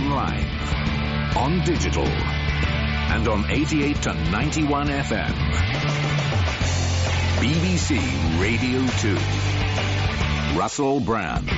online, on digital, and on 88 to 91 FM. BBC Radio 2. Russell Brand.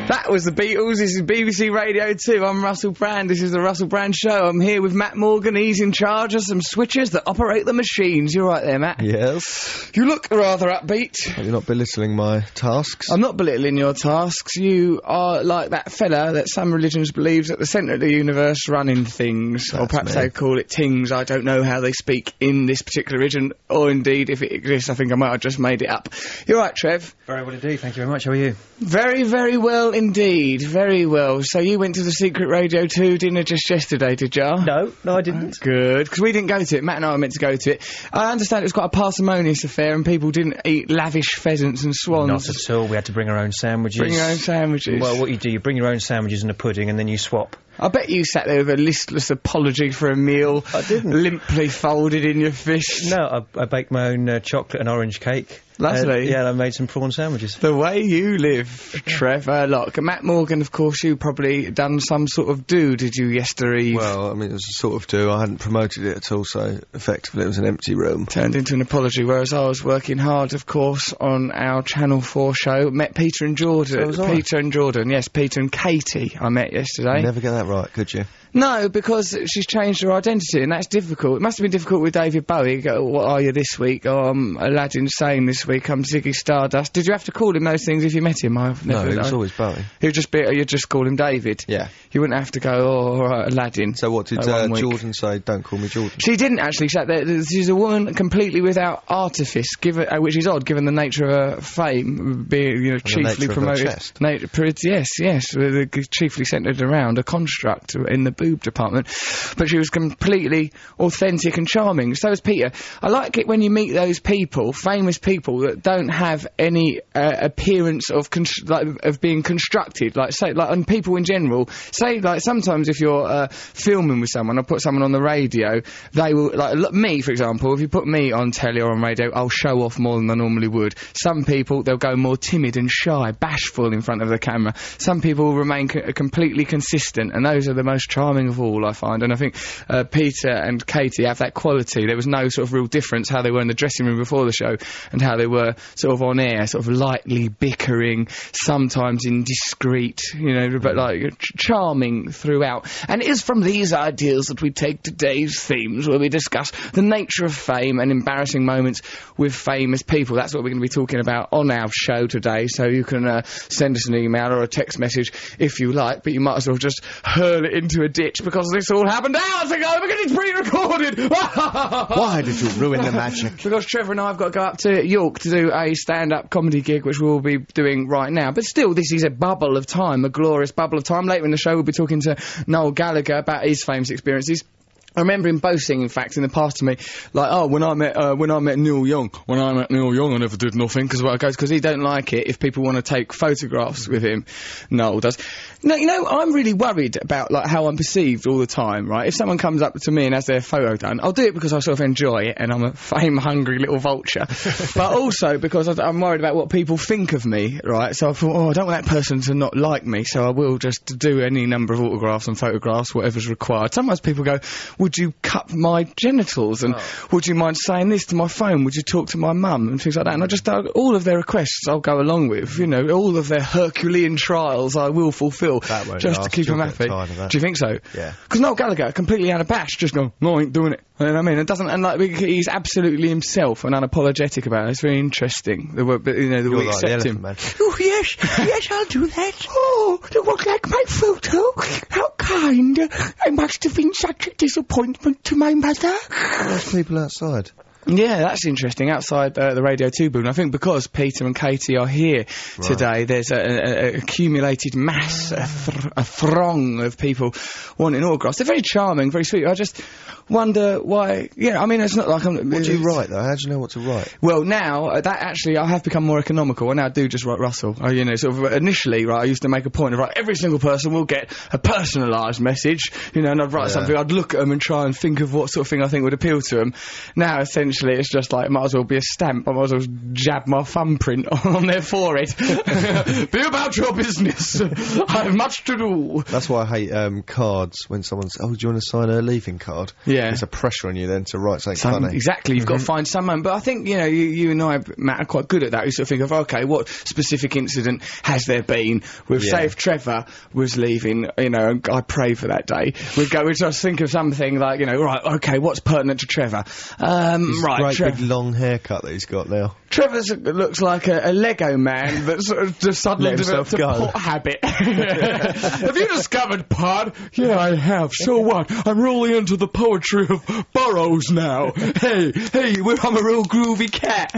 That was the Beatles. This is BBC Radio 2. I'm Russell Brand. This is the Russell Brand Show. I'm here with Matt Morgan. He's in charge of some switches that operate the machines. You're right there, Matt. Yes. You look rather upbeat. You're not belittling my tasks. I'm not belittling your tasks. You are like that fella that some religions believes at the centre of the universe running things. That's or perhaps me. they call it tings. I don't know how they speak in this particular religion, or indeed if it exists. I think I might have just made it up. You're right, Trev. Very well indeed, thank you very much. How are you? Very, very well indeed. Very well. So you went to the Secret Radio 2 dinner just yesterday, did ya? No, I didn't. Good, because we didn't go to it. Matt and I were meant to go to it. I understand it was quite a parsimonious affair and people didn't eat lavish pheasants and swans. Not at all. We had to bring our own sandwiches. Bring your own sandwiches. Well, what you do, you bring your own sandwiches and a pudding and then you swap. I bet you sat there with a listless apology for a meal. I didn't. Limply folded in your fist. No, I baked my own chocolate and orange cake. Lovely. Yeah, and I made some prawn sandwiches. The way you live, Trevor. Look, Matt Morgan, of course, you probably done some sort of do, did you, yesterday? Well, I mean, it was a sort of do. I hadn't promoted it at all, so effectively it was an empty room. Turned into an apology, whereas I was working hard, of course, on our Channel 4 show. Met Peter and Jordan. So was I. Peter and Jordan, yes, Peter and Katie I met yesterday. You never get that right, could you? No, because she's changed her identity, and that's difficult. It must have been difficult with David Bowie. Go, what are you this week? Oh, I'm Aladdin Sane this week. I'm Ziggy Stardust. Did you have to call him those things if you met him? I've never No, it known. was always Bowie. You'd just call him David. Yeah. You wouldn't have to go, oh, all right, Aladdin. So what did one week. Jordan say? Don't call me Jordan. She didn't actually. She's a woman completely without artifice, which is odd given the nature of her fame, being chiefly nature of her promoted. chest. Yes, chiefly centred around a construct in the boob department. But she was completely authentic and charming. So was Peter. I like it when you meet those people, famous people that don't have any appearance of being constructed. And people in general. Say, like, sometimes if you're filming with someone or put someone on the radio, they will, like me, for example, if you put me on telly or on radio, I'll show off more than I normally would. Some people, they'll go more timid and shy, bashful in front of the camera. Some people will remain completely consistent, and those are the most charming of all, I find. And I think Peter and Katie have that quality. There was no sort of real difference how they were in the dressing room before the show and how they were sort of on air, sort of lightly bickering, sometimes indiscreet, but like charming throughout. And it is from these ideals that we take today's themes, where we discuss the nature of fame and embarrassing moments with famous people. That's what we're going to be talking about on our show today. So you can send us an email or a text message if you like, but you might as well just hurl it into a ditch because this all happened hours ago because it's pre-recorded. Why did you ruin the magic? Because Trevor and I have got to go up to York to do a stand-up comedy gig, which we'll be doing right now. But still, this is a bubble of time, a glorious bubble of time. Later in the show, we'll be talking to Noel Gallagher about his famous experiences. I remember him boasting, in fact, in the past to me, like, oh, when I met Neil Young, I never did nothing, because he don't like it if people want to take photographs with him. Noel does. No, I'm really worried about, like, how I'm perceived all the time, right? If someone comes up to me and has their photo done, I'll do it because I sort of enjoy it, and I'm a fame-hungry little vulture. But also because I'm worried about what people think of me, right? So I thought, I don't want that person to not like me, so I will just do any number of autographs and photographs, whatever's required. Sometimes people go, would you cut my genitals, and would you mind saying this to my phone, would you talk to my mum, and things like that. And I just, all of their requests I'll go along with, all of their Herculean trials I will fulfil, just to keep them happy. Do you think so? Yeah. Because Noel Gallagher, completely unabashed, just go, no, I ain't doing it. You know what I mean? It doesn't, and like, he's absolutely himself and unapologetic about it. It's very interesting. The way we accept him. Man. Oh, yes, I'll do that. Oh, you won't like my photo? How kind. I must have been such a disappointment to my mother. There's people outside. Yeah, that's interesting, outside the Radio 2 booth. I think because Peter and Katie are here today, there's a accumulated mass, a throng of people wanting autographs. They're very charming, very sweet. I just wonder why... Yeah, I mean, it's not like I'm... What do you write, though? How do you know what to write? Well, now, that actually, I have become more economical. I now do just write Russell. Sort of initially, right, I used to make a point of, every single person will get a personalised message, and I'd write something, I'd look at them and try and think of what sort of thing I think would appeal to them. Now, essentially, eventually it's just like, it might as well be a stamp. I might as well jab my thumbprint on their forehead. Be about your business. I have much to do. That's why I hate cards when someone's, oh, do you want to sign a leaving card? Yeah. There's a pressure on you then to write something funny. Exactly, you've got to find someone. But I think, you know, you and I, Matt, are quite good at that. You sort of think of, okay, what specific incident has there been with, say, if Trevor was leaving, you know, and I pray for that day, we'd just think of something like, you know, right, okay, what's pertinent to Trevor? Great big long haircut that he's got now. Trevor looks like a Lego man that sort of just suddenly developed a pot habit. Have you discovered pod? Yeah, I have. So what? I'm really into the poetry of Burroughs now. Hey, I'm a real groovy cat.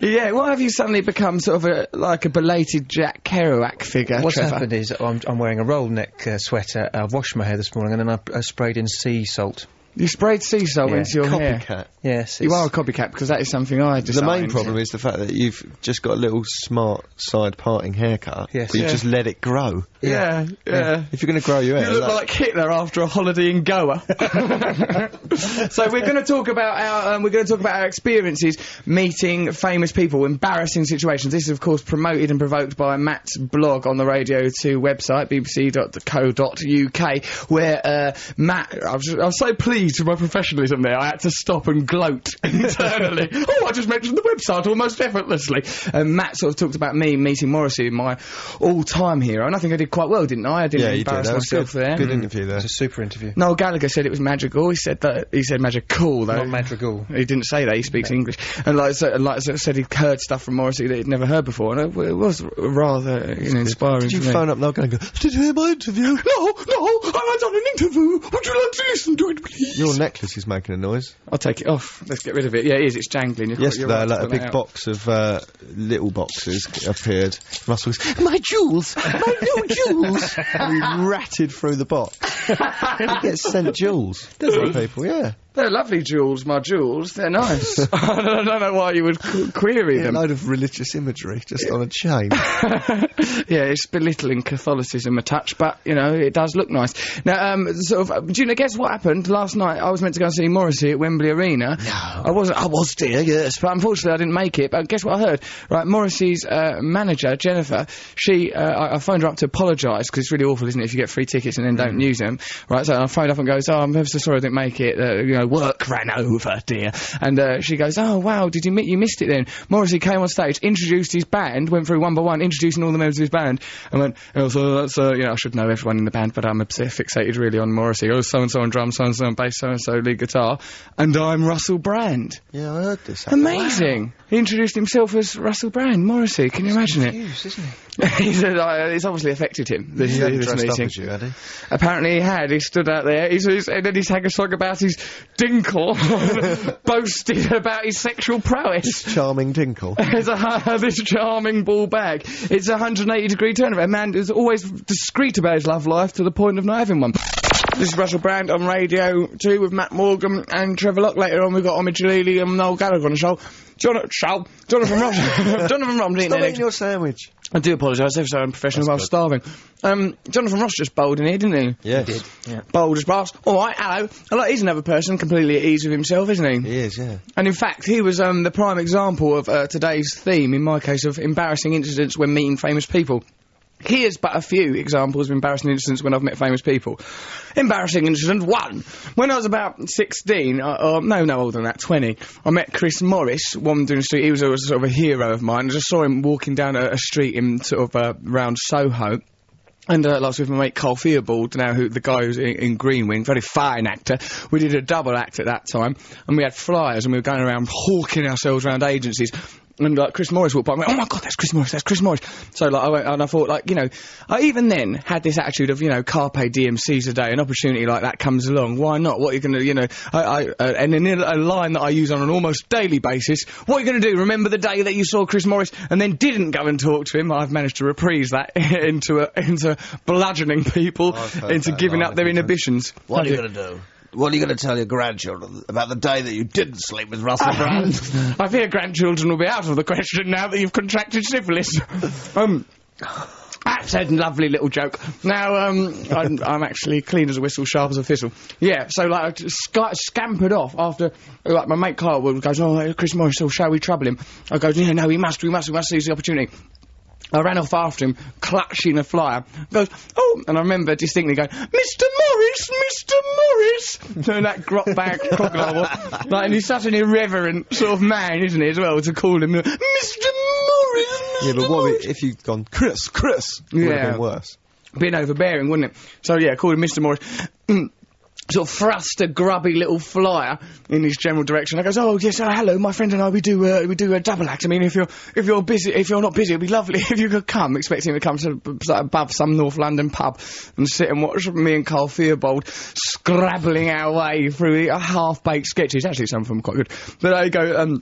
Yeah, why have you suddenly become sort of like a belated Jack Kerouac figure, What's Trevor? happened is I'm wearing a roll neck sweater. I washed my hair this morning and then I sprayed in sea salt. You sprayed sea salt into your hair. Copycat. Yes. You are a copycat, because that is something I The decided. main problem is the fact that you've just got a little smart side parting haircut. Yes. But you just let it grow. Yeah. If you're going to grow your hair, You look like Hitler after a holiday in Goa. So we're going to talk about our experiences meeting famous people, embarrassing situations. This is of course promoted and provoked by Matt's blog on the Radio 2 website, bbc.co.uk, where Matt, I was so pleased with my professionalism there, I had to stop and gloat internally. I just mentioned the website almost effortlessly. Matt sort of talked about me meeting Morrissey, my all-time hero, and I think I did quite well, didn't I? I didn't embarrass myself there. Good interview there. It's a super interview. Noel Gallagher said it was magical. He said magical though. Not madrigal. He didn't say that. He speaks English, and like I said, he'd heard stuff from Morrissey that he'd never heard before, and it was rather inspiring. Did you for me. phone up Noel and go, did you hear my interview? No, I've done an interview. Would you like to listen to it, please? Your necklace is making a noise. I'll take it off. Let's get rid of it. Yeah, it is. It's jangling. Yesterday, right like a big box of little boxes appeared. Russell goes, my jewels! My new jewels! And he ratted through the box. He gets sent jewels from people, yeah. They're lovely jewels, my jewels. They're nice. I don't know why you would query them. A load of religious imagery just on a chain. Yeah, it's belittling Catholicism a touch, but, you know, it does look nice. Now, do you know, guess what happened? Last night, I was meant to go and see Morrissey at Wembley Arena. No. I was dear, yes, but unfortunately I didn't make it. But guess what I heard? Right, Morrissey's manager, Jennifer, I phoned her up to apologise, because it's really awful, isn't it, if you get free tickets and then don't use them. Right, so I phoned up and goes, I'm ever so sorry I didn't make it, you know, work ran over, dear. And she goes, oh wow, did you missed it then? Morrissey came on stage, introduced his band, went through one by one, introducing all the members of his band, and went, oh, so that's, you know, I should know everyone in the band, but I'm fixated really on Morrissey. Oh, so-and-so on drums, so-and-so on bass, so-and-so lead guitar, and I'm Russell Brand. Yeah, I heard this. Amazing! Wow. He introduced himself as Russell Brand, Morrissey, can you imagine it? Isn't he? He said, it's obviously affected him, this He hadn't dressed meeting. up as you, had he? Apparently he had. He stood out there, and then he sang a song about his dinkle, boasted about his sexual prowess. Charming dinkle. This charming ball bag. It's a 180-degree turnaround. A man is always discreet about his love life to the point of not having one. This is Russell Brand on Radio 2 with Matt Morgan and Trevor Lock. Later on, we've got Omid Djalili and Noel Gallagher on the show. Jonathan Ross. Jonathan Ross. Stop eating your sandwich. I do apologise, I'm so unprofessional while starving. Jonathan Ross just bowled in here, didn't he? Yes. He did, yeah. Bold as brass. Alright, hello. He's another person completely at ease with himself, isn't he? He is, yeah. And in fact, he was the prime example of today's theme, in my case, of embarrassing incidents when meeting famous people. Here's but a few examples of embarrassing incidents when I've met famous people. Embarrassing incident 1. When I was about 16, no older than that, 20, I met Chris Morris wandering the street. He was sort of a hero of mine. I just saw him walking down a street in sort of round Soho. And last with my mate Carl Theobald, now the guy who's in Green Wing, very fine actor. We did a double act at that time, and we had flyers, and we were going around hawking ourselves around agencies. And Chris Morris walked by and went, oh my god, that's Chris Morris. So I went, and I thought, I even then had this attitude of, carpe diem, seize a day, an opportunity like that comes along, why not? What are you gonna, and in a line that I use on an almost daily basis, what are you gonna do? Remember the day that you saw Chris Morris and then didn't go and talk to him? I've managed to reprise that into bludgeoning people, into giving up their inhibitions. What are you gonna do? What are you going to tell your grandchildren about the day that you didn't sleep with Russell Brand? I fear grandchildren will be out of the question now that you've contracted syphilis. At That's a lovely little joke. Now, I'm actually clean as a whistle, sharp as a thistle. Yeah, so, like, I just scampered off after, like, my mate Carl goes, oh, Chris Morris, so shall we trouble him? I go, yeah, no, we must seize the opportunity. I ran off after him, clutching a flyer. Goes, oh, and I remember distinctly going, Mr. Morris! Doing that grot bag crocodile voice. Like, and he's such an irreverent sort of man, isn't he, as well, to call him Mr. Morris! Yeah, but what if you'd gone, Chris? Would have been worse. Been overbearing, wouldn't it? So, yeah, called him Mr. Morris. Sort of thrust a grubby little flyer in his general direction. I goes, oh yes, hello, my friend and I, we do a double act. I mean, if you're busy, if you're not busy, it'd be lovely if you could come. Expecting to come to above some North London pub and sit and watch me and Carl Theobald scrabbling our way through half-baked sketches. Actually, some of them are quite good. But I go,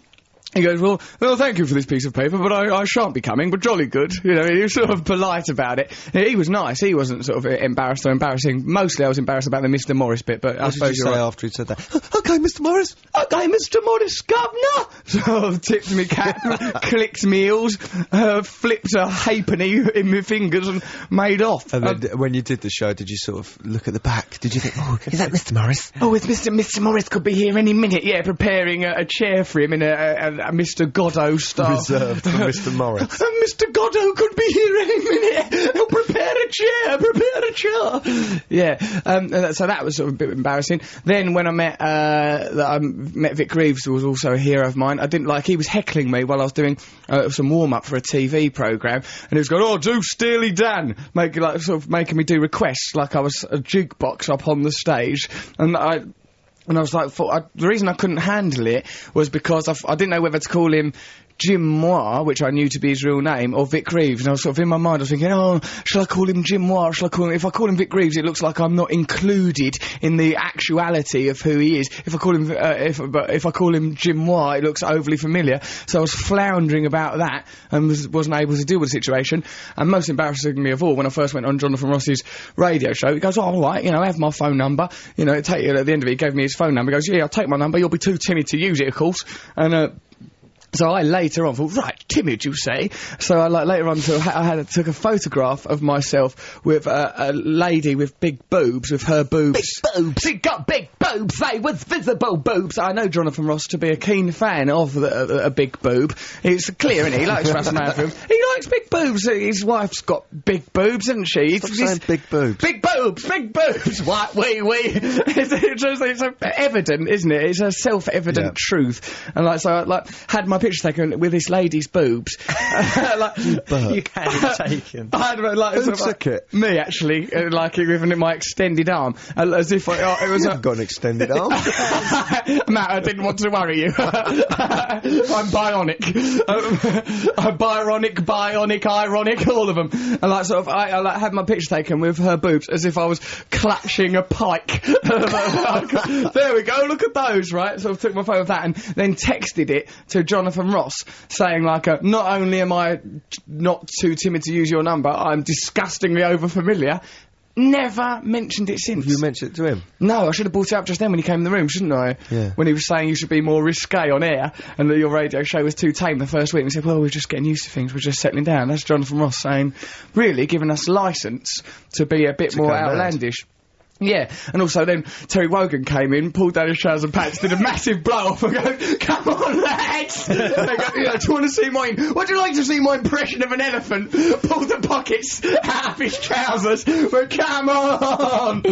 he goes, well, thank you for this piece of paper, but I shan't be coming, but jolly good. You know, he was sort of polite about it. He was nice. He wasn't sort of embarrassed or embarrassing. Mostly I was embarrassed about the Mr. Morris bit, but I suppose you're right. After he'd said that? Okay, Mr. Morris. Okay, Mr. Morris, governor! Sort of tipped me cap, clicked me heels, flipped a halfpenny in my fingers and made off. And then when you did the show, did you sort of look at the back? Did you think, oh, is that Mr. Morris? Oh, it's Mr. Morris could be here any minute. Yeah, preparing a chair for him in a Mr. Godot style. Reserved for Mr. Morris. Mr. Godot could be here any minute. Prepare a chair. Yeah. So that was sort of a bit embarrassing. Then when I met Vic Reeves, who was also a hero of mine, he was heckling me while I was doing some warm-up for a TV programme, and he was going, oh, do Steely Dan, making me do requests like I was a jukebox up on the stage, and I was like, the reason I couldn't handle it was because I didn't know whether to call him Jim Moir, which I knew to be his real name, or Vic Reeves. And I was sort of in my mind, I was thinking, oh, shall I call him Jim Moir? If I call him Vic Reeves, it looks like I'm not included in the actuality of who he is. If I call him, if I call him Jim Moir, it looks overly familiar. So I was floundering about that and wasn't able to deal with the situation. And most embarrassingly of all, when I first went on Jonathan Ross's radio show, he goes, oh, all right, I have my phone number. At the end of it, he gave me his phone number. He goes, yeah, I'll take my number. You'll be too timid to use it, of course. And, so I later on thought, right, timid, you say? So I later on took a photograph of myself with a lady with big boobs, with her boobs. Big boobs! She got big boobs! They was visible boobs! I know Jonathan Ross to be a keen fan of a big boob. It's clear, isn't he? He likes Russ Mann films. He likes big boobs. His wife's got big boobs, hasn't she? Stop saying big boobs. Big boobs! Big boobs! What? Wee. It's evident, isn't it? It's a self-evident truth. And so I had my picture taken with this lady's boobs. You had it taken. Who took it? Me, actually, with my extended arm, as if it was. You've got an extended arm. Matt, I didn't want to worry you. I'm bionic. I'm bionic, ironic, all of them. And I had my picture taken with her boobs as if I was clutching a pike. There we go, look at those, right? So I took my phone with that and then texted it to Jonathan Ross, saying not only am I not too timid to use your number, I'm disgustingly overfamiliar. Never mentioned it since. Have you mentioned it to him? No, I should have brought it up just then when he came in the room, shouldn't I? Yeah. When he was saying you should be more risque on air and that your radio show was too tame the first week. And he said, well, we're just getting used to things, we're just settling down. That's Jonathan Ross saying, really giving us licence to be a bit more outlandish. Yeah, and also then Terry Wogan came in, pulled down his trousers and pants, did a massive blow-off and go, come on, lads! And they go, do you want to see would you like to see my impression of an elephant? Pulled the pockets out of his trousers, but come on!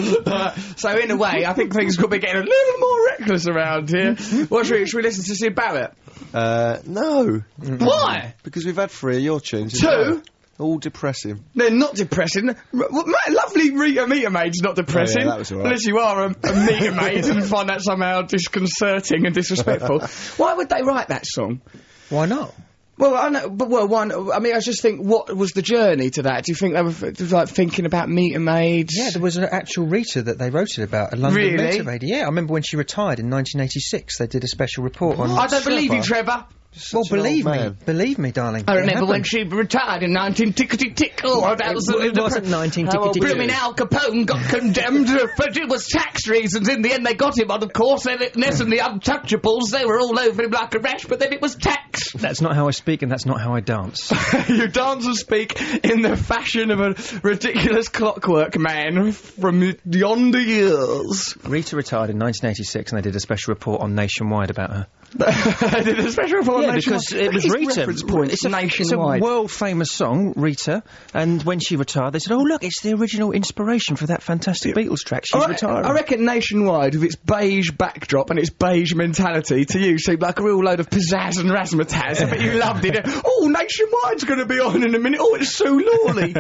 So in a way, I think things could be getting a little more reckless around here. What, should we listen to Sid Barrett? No. Why? Because we've had 3 of your tunes. 2? All depressing. They're not depressing. Lovely Rita Meter Maid's not depressing. Oh, yeah, that was all right. Unless you are a meter maid and find that somehow disconcerting and disrespectful. Why would they write that song? Why not? Well, I know, but I just think, what was the journey to that? Do you think they were thinking about meter maids? Yeah, there was an actual Rita that they wrote it about, a London meter maid. Yeah, I remember when she retired in 1986, they did a special report on I don't believe you, Trevor. Well, Such an old believe me, darling. I it remember when happened. she retired in 19-tickety-tick. Oh, that was It wasn't 19-tickety-tick. Blooming Al Capone got condemned, but it was tax reasons. In the end, they got him on, of course. Ness and the Untouchables, they were all over him like a rash, but then it was tax. That's not how I speak, and that's not how I dance. You dance and speak in the fashion of a ridiculous clockwork man from yonder years. Rita retired in 1986, and they did a special report on Nationwide about her. I did a special report on because Nationwide. it was What is Rita. reference point It's a Nationwide. world famous song, Rita. And when she retired, they said, "Oh look, it's the original inspiration for that fantastic Beatles track." She's retiring. I reckon Nationwide, with its beige backdrop and its beige mentality, to you seemed like a real load of pizzazz and razzmatazz. But you loved it. Oh, Nationwide's going to be on in a minute. Oh, it's Sue Lawley.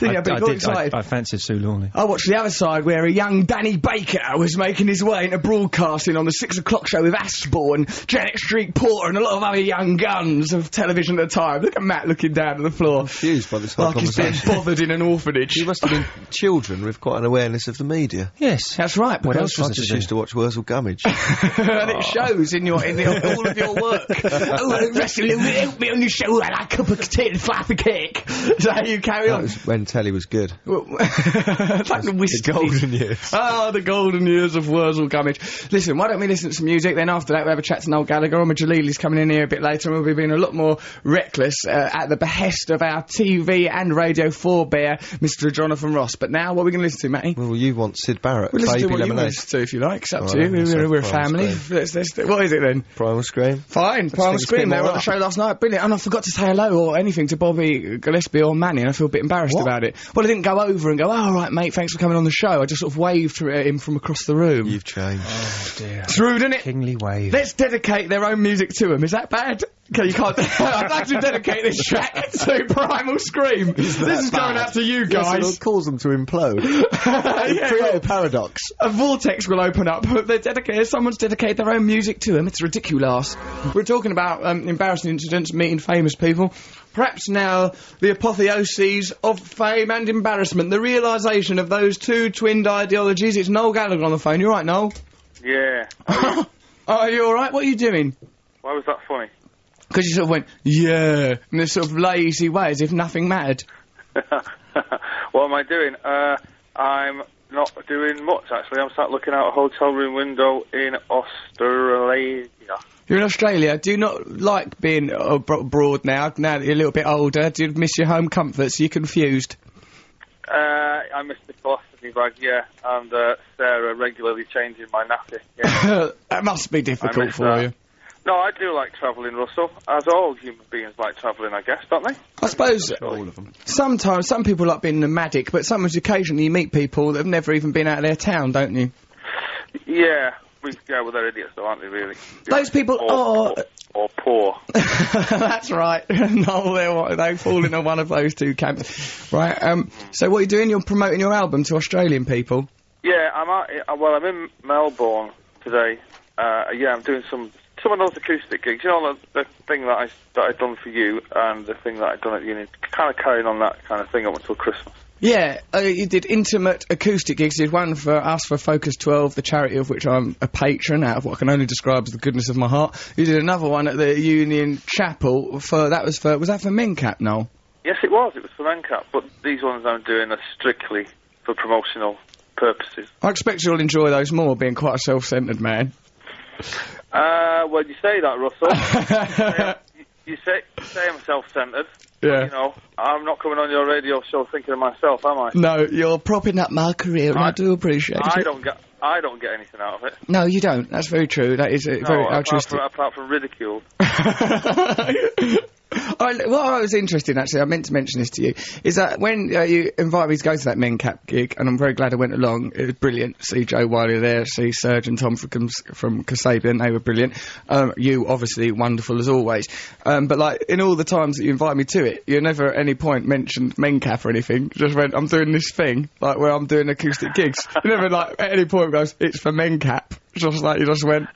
I fancied Sue Lawley. I watched the other side where a young Danny Baker was making his way into broadcasting on the 6 o'clock show with Asborn, Janet Street Porter and a lot of other young guns of television at the time. Look at Matt looking down at the floor. Confused by this whole like he's being conversation. bothered in an orphanage. You must have been children with quite an awareness of the media. Yes. That's right. What because else was I there just to do? used to watch Wurzel Gummidge. and it shows in all of your work. Oh, Russell, help me on your show. I like a cup of tea and fluffy cake. Is that how you carry That on? was when telly was good. It's like the whiskey. The golden years. Oh, the golden years of Wurzel Gummidge. Listen, why don't we listen to some music, then after that we have a chat to Noel Gallagher. Omid Djalili's coming in here a bit later, and we'll be being a lot more reckless at the behest of our TV and radio forebear, Mr. Jonathan Ross. But now, what are we going to listen to, Matty? Well, you want Sid Barrett, We'll listen to Baby what you Lemonade. want to, if you like. It's up to Alright, you. so We're a Primal family. What is it then? Primal Scream. Fine, Primal things Scream. get They were more on the up. show last night. Brilliant. And I forgot to say hello or anything to Bobby Gillespie or Manny, and I feel a bit embarrassed about it. Well, I didn't go over and go, "Oh, all right, mate, thanks for coming on the show." I just sort of waved at him from across the room. You've changed. Oh dear. It's rude, isn't it? Kingly wave. Let's dedicate their own music to them. Is that bad? Okay, you can't. I'd like to dedicate this track to Primal Scream. This is going out to you guys. Yes, it'll cause them to implode. Yeah, Create a paradox. a vortex will open up. Someone's dedicated their own music to them. It's ridiculous. We're talking about embarrassing incidents, meeting famous people. Perhaps now the apotheoses of fame and embarrassment, the realisation of those two twinned ideologies. It's Noel Gallagher on the phone. You all right, Noel? Yeah. Are you all right? What are you doing? Why was that funny? Because you sort of went, yeah, in this sort of lazy way, as if nothing mattered. What am I doing? I'm not doing much, actually. I'm sat looking out a hotel room window in Australia. You're in Australia. Do you not like being abroad now that you're a little bit older? Do you miss your home comforts? Are you confused? I missed the philosophy bag, yeah, and Sarah regularly changing my nappy. Yeah. That must be difficult miss for that. you. No, I do like travelling, Russell. As all human beings like travelling, I guess, don't they? I suppose All of them. sometimes some people like being nomadic, but sometimes occasionally you meet people that have never even been out of their town, don't you? Yeah. Well, they're idiots, though, aren't they, really? Those people are... Or poor. That's right. No, they fall into one of those two camps. Right, so what are you doing? You're promoting your album to Australian people? Yeah, I'm in Melbourne today. Yeah, I'm doing some of those acoustic gigs. You know, the thing that I'd done for you and the thing that I'd done at uni, kind of carrying on that kind of thing up until Christmas. Yeah, you did intimate acoustic gigs. You did one for us for Focus 12, the charity of which I'm a patron, out of what I can only describe as the goodness of my heart. You did another one at the Union Chapel was that for MenCap, Noel? Yes, it was. It was for MenCap, but these ones I'm doing are strictly for promotional purposes. I expect you'll enjoy those more, being quite a self-centred man. Well, you say that, Russell. you say I'm self-centred. Yeah. You know, I'm not coming on your radio show thinking of myself, am I? No, you're propping up my career, and I do appreciate it. I don't get anything out of it. No, you don't. That's very true. That is very altruistic. Apart from ridicule. What I was interested in, actually, I meant to mention this to you, is that when you invited me to go to that MenCap gig, and I'm very glad I went along, it was brilliant. See Joe Wiley there, see Serge and Tom from Kasabian, they were brilliant. You, obviously, wonderful as always. But, like, in all the times that you invited me to it, you never at any point mentioned MenCap or anything. You just went, I'm doing this thing, like, where I'm doing acoustic gigs. You never, like, at any point goes, it's for MenCap. Just like, you just went...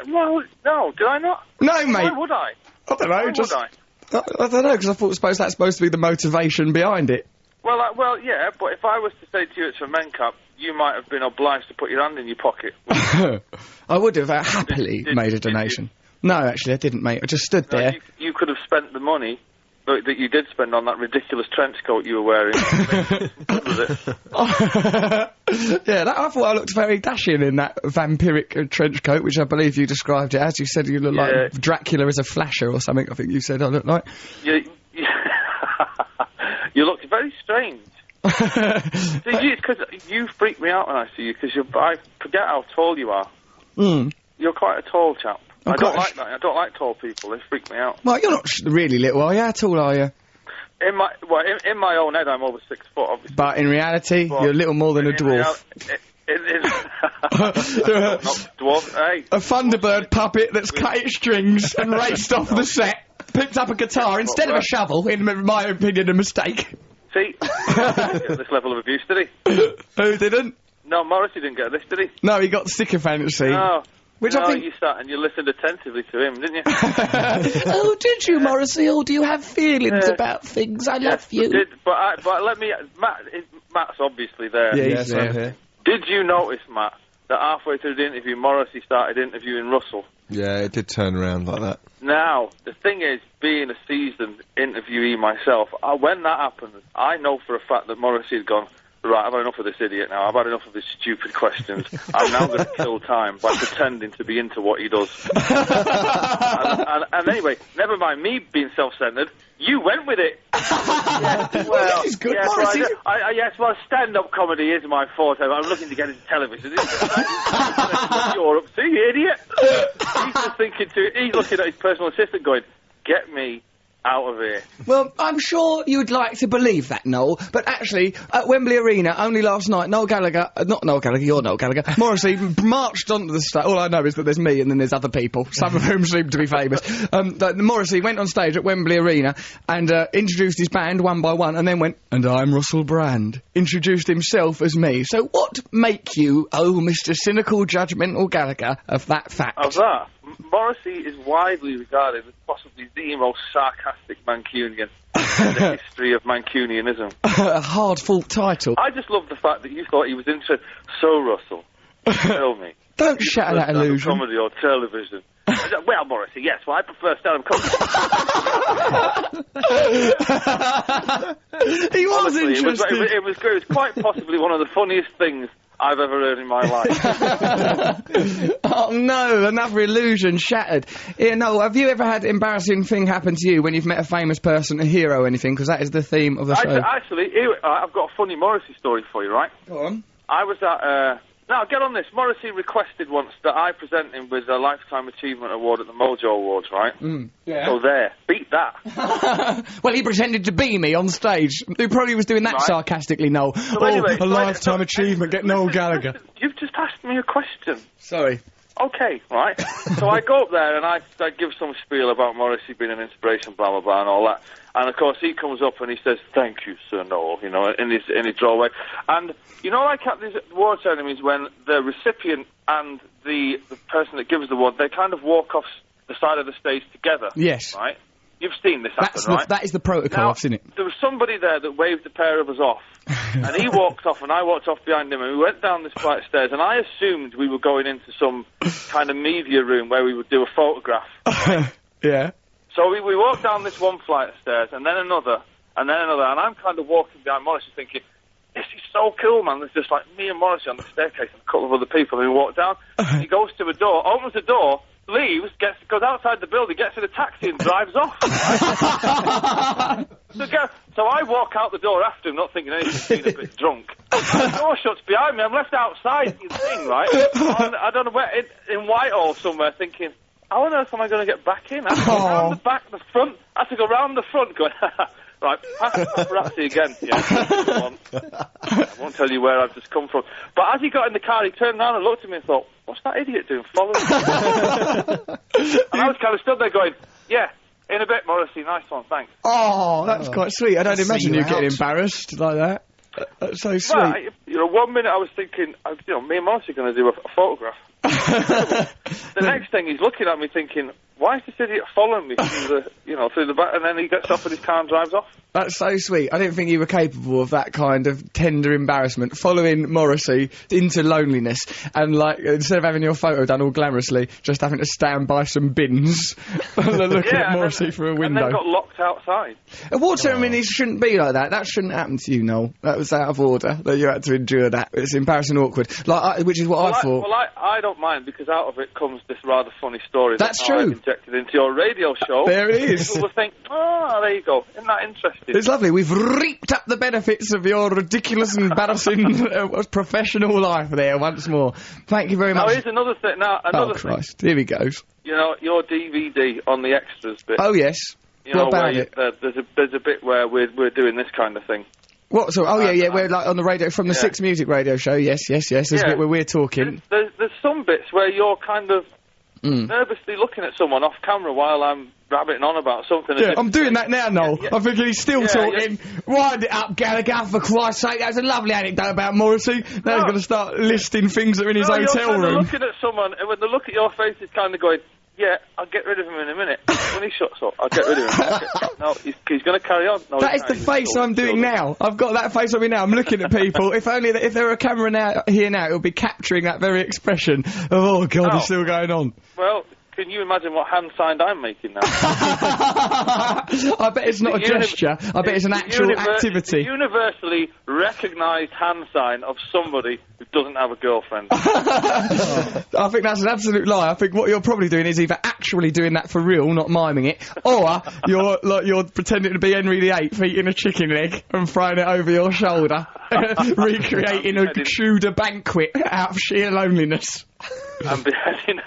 Well, no, did I not? No, mate. Why would I? I don't know, Why just... would I? I don't know, because I thought that's supposed to be the motivation behind it. Well, yeah, but if I was to say to you it's for MenCap, you might have been obliged to put your hand in your pocket. I would have happily made a donation. No, actually, I didn't, mate. I just stood there. You could have spent the money that you did spend on that ridiculous trench coat you were wearing. Yeah, I thought I looked very dashing in that vampiric trench coat, which I believe you described it as. You said you look like Dracula as a flasher or something, I think you said I looked like. You looked very strange. Because you freak me out when I see you, because I forget how tall you are. You're quite a tall chap. I don't like that. I don't like tall people. They freak me out. Well, you're not really little, are you? How tall are you? In my own head, I'm over 6 foot, obviously. But in reality, you're a little more than a dwarf. Not dwarf, hey. A Thunderbird puppet that's cut its strings and raced off the set, picked up a guitar instead of a shovel, in my opinion, a mistake. See? He didn't get this level of abuse, did he? Who didn't? No, Morrissey didn't get this, did he? No, he got sycophancy. No. Which I think you sat and you listened attentively to him, didn't you? Oh, did you, Morrissey? Oh, do you have feelings about things? I love you. But let me... Matt's obviously there. Yeah, he's there. Did you notice, Matt, that halfway through the interview, Morrissey started interviewing Russell? Yeah, it did turn around like that. Now, the thing is, being a seasoned interviewee myself, when that happens, I know for a fact that Morrissey had gone, right, I've had enough of this idiot now. I've had enough of his stupid questions. I'm now going to kill time by pretending to be into what he does. and anyway, never mind me being self-centered. You went with it. Well, this is good, Morrissey. Well, stand-up comedy is my forte. I'm looking to get into television. You're up to, you idiot. He's just thinking he's looking at his personal assistant going, get me out of here. Well, I'm sure you'd like to believe that, Noel, but actually, at Wembley Arena, only last night, Noel Gallagher, not Noel Gallagher, you're Noel Gallagher, Morrissey marched onto the stage. All I know is that there's me and then there's other people, some of whom seem to be famous. Morrissey went on stage at Wembley Arena and introduced his band one by one and then went, and I'm Russell Brand, introduced himself as me. So what make you, oh, Mr. Cynical, Judgmental Gallagher, of that fact? Of that? Morrissey is widely regarded as possibly the most sarcastic Mancunian in the history of Mancunianism. A hard-fought title. I just love the fact that you thought he was interested. So, Russell, tell me. Don't shatter that illusion. Comedy or television? Well, Morrissey, yes, well, I prefer stand-up comedy. He was honestly, interested. It was quite possibly one of the funniest things I've ever heard in my life. Oh no, another illusion shattered. Yeah, no, have you ever had an embarrassing thing happen to you when you've met a famous person, a hero, anything? Because that is the theme of the show. Actually, I've got a funny Morrissey story for you, right? Go on. I was at... Now, get on this. Morrissey requested once that I present him with a Lifetime Achievement Award at the Mojo Awards, right? Yeah. So there. Beat that. Well, he pretended to be me on stage. He probably was doing that sarcastically, Noel. So anyway, a Lifetime Achievement, get Noel Gallagher. You've just asked me a question. Sorry. Okay, right. So I go up there and I give some spiel about Morrissey being an inspiration, blah, blah, blah, and all that. And, of course, he comes up and he says, thank you, Sir Noel, you know, in his droll way. And, you know, like at these award ceremonies when the recipient and the person that gives the award, they kind of walk off the side of the stage together. Yes. Right? You've seen this happen, right? That is the protocol, I've seen it. There was somebody there that waved a pair of us off. And he walked off and I walked off behind him and we went down this flight of stairs and I assumed we were going into some kind of media room where we would do a photograph. Yeah. So we walked down this one flight of stairs and then another and I'm kind of walking behind Morrissey thinking, this is so cool, man. There's just like me and Morrissey on the staircase and a couple of other people and we walk down. He goes to a door, opens the door, leaves, goes outside the building, gets in a taxi and drives off. So I walk out the door after him, not thinking anything, being a bit drunk. The door shuts behind me, I'm left outside the thing, right? I don't know where, in Whitehall somewhere, thinking, how on earth am I going to get back in? I have to go round the back, the front, I have to go round the front going, right, paparazzi again. Yeah, I won't tell you where I've just come from. But as he got in the car, he turned around and looked at me and thought, what's that idiot doing following me? And I was kind of stood there going, yeah, in a bit, Morrissey, nice one, thanks. Oh, that's quite sweet. I don't imagine you getting embarrassed like that. That's so sweet. Well, you know, 1 minute I was thinking, you know, me and Morrissey are going to do a photograph. The next thing he's looking at me thinking, why is this idiot following me through the back, and then he gets off with his car and drives off? That's so sweet. I didn't think you were capable of that kind of tender embarrassment, following Morrissey into loneliness, and, like, instead of having your photo done all glamorously, just having to stand by some bins looking at Morrissey through a window. And then got locked outside. Award ceremonies shouldn't be like that. That shouldn't happen to you, Noel. That was out of order, that you had to endure that. It's embarrassing and awkward. Which is what I thought. Well, I don't mind, because out of it comes this rather funny story That's that true. I injected into your radio show. There it is. People will think, there you go. Isn't that interesting? It's lovely. We've reaped up the benefits of your ridiculous, embarrassing professional life there once more. Thank you very much. Now, here's another thing. Oh, Christ. Here he goes. You know, your DVD on the extras bit. Oh, yes. What about it? There's a bit where we're doing this kind of thing. What? So, we're like on the radio, from the Six Music radio show. Yes. There's a bit where we're talking. There's some bits where you're kind of nervously looking at someone off camera while I'm rabbiting on about something. Yeah, I'm doing that now, Noel. I'm thinking he's still talking. Wind it up, Gallagher, for Christ's sake. That was a lovely anecdote about Morrissey. Now he's going to start listing things that are in his hotel room. room. Looking at someone, and when they look at your face, it's kind of going, yeah, I'll get rid of him in a minute. When he shuts up, I'll get rid of him. No, he's going to carry on. No, that is the face I'm doing now. I've got that face on me now. I'm looking at people. If there were a camera here now, it would be capturing that very expression of, oh, God, it's still going on. Well, can you imagine what hand sign I'm making now? I bet it's not a gesture. I bet it's an actual activity. It's a universally recognised hand sign of somebody who doesn't have a girlfriend. I think that's an absolute lie. I think what you're probably doing is either actually doing that for real, not miming it, or you're pretending to be Henry VIII eating a chicken leg and throwing it over your shoulder, recreating a Tudor banquet out of sheer loneliness. I'm beheading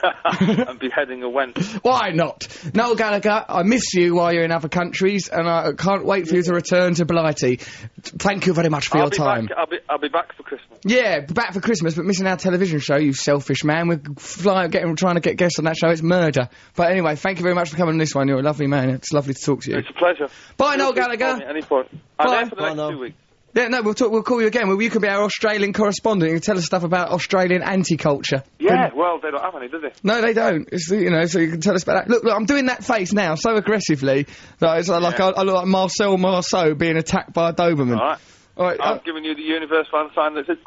a wench. Why not? Noel Gallagher, I miss you while you're in other countries, and I can't wait for you to return to Blighty. Thank you very much for your time. I'll be back for Christmas. Yeah, back for Christmas, but missing our television show, you selfish man. We're trying to get guests on that show. It's murder. But anyway, thank you very much for coming on this one. You're a lovely man. It's lovely to talk to you. It's a pleasure. Bye, Noel Gallagher. At any point. I'm there for the next 2 weeks. Yeah, no, we'll call you again. Well, you can be our Australian correspondent. You can tell us stuff about Australian anti-culture. Yeah, well, they don't have any, do they? No, they don't. It's, so you can tell us about that. Look, I'm doing that face now so aggressively that it's like I look like Marcel Marceau being attacked by a Doberman. All right. I'm giving you the universe fan sign that says...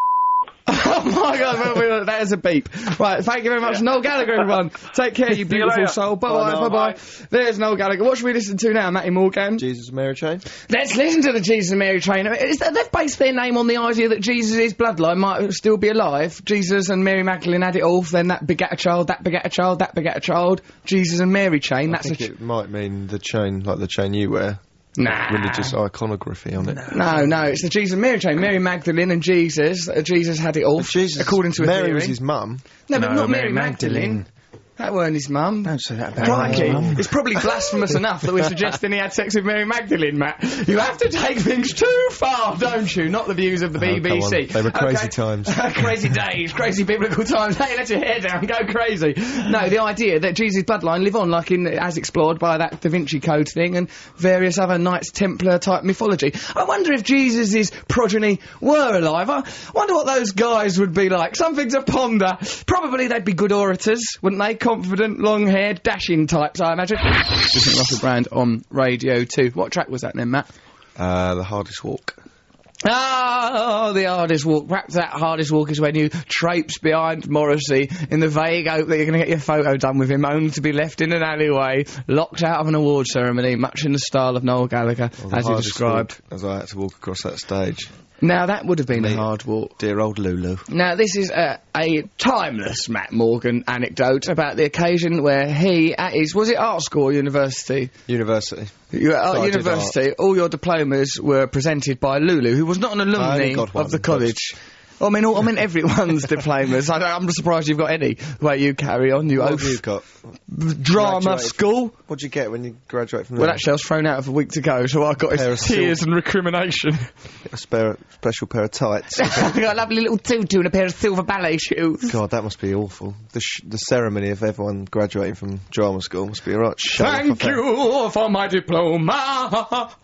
Oh my God, that is a beep. Right, thank you very much, Noel Gallagher, everyone. Take care, you beautiful soul. Bye-bye. There's Noel Gallagher. What should we listen to now, Matty Morgan? Jesus and Mary Chain. Let's listen to the Jesus and Mary Chain. They've based their name on the idea that Jesus' bloodline might still be alive. Jesus and Mary Magdalene had it all, then that begat a child, that begat a child, that begat a child. Jesus and Mary Chain, I think it might mean the chain, like the chain you wear. Nah. Religious iconography on it. No, it's the Jesus and Mary chain. Mary Magdalene and Jesus. Jesus had it all, according to a theory. Mary was his mum. No, but not Mary Magdalene. That weren't his mum. Don't say that about Crikey. mum. It's probably blasphemous enough that we're suggesting he had sex with Mary Magdalene, Matt. You have to take things too far, don't you? Not the views of the BBC. They were crazy times. Crazy days, crazy biblical times. Hey, let your hair down, go crazy. No, the idea that Jesus' bloodline live on, like as explored by that Da Vinci Code thing and various other Knights Templar type mythology. I wonder if Jesus' progeny were alive. I wonder what those guys would be like. Something to ponder. Probably they'd be good orators, wouldn't they? Confident, long-haired, dashing types, I imagine. Different Russell Brand on Radio 2. What track was that then, Matt? The Hardest Walk. Oh, the hardest walk. Perhaps that hardest walk is when you traipse behind Morrissey in the vague hope that you're going to get your photo done with him, only to be left in an alleyway, locked out of an award ceremony, much in the style of Noel Gallagher, as he described. As I had to walk across that stage. Now, that would have been a hard walk. Dear old Lulu. Now, this is a timeless Matt Morgan anecdote about the occasion where he, at his, was it art school or university? University. You were at university, all your diplomas were presented by Lulu, who was not an alumni of the college. I mean, everyone's diplomas. I'm surprised you've got any. The way you carry on, you What have you got? Drama school. What'd you get when you graduate from there? Well, actually, I was thrown out of a week to go, so I got his tears and recrimination. A special pair of tights. I got a lovely little tutu and a pair of silver ballet shoes. God, that must be awful. The ceremony of everyone graduating from drama school must be a right show. Thank you for my diploma.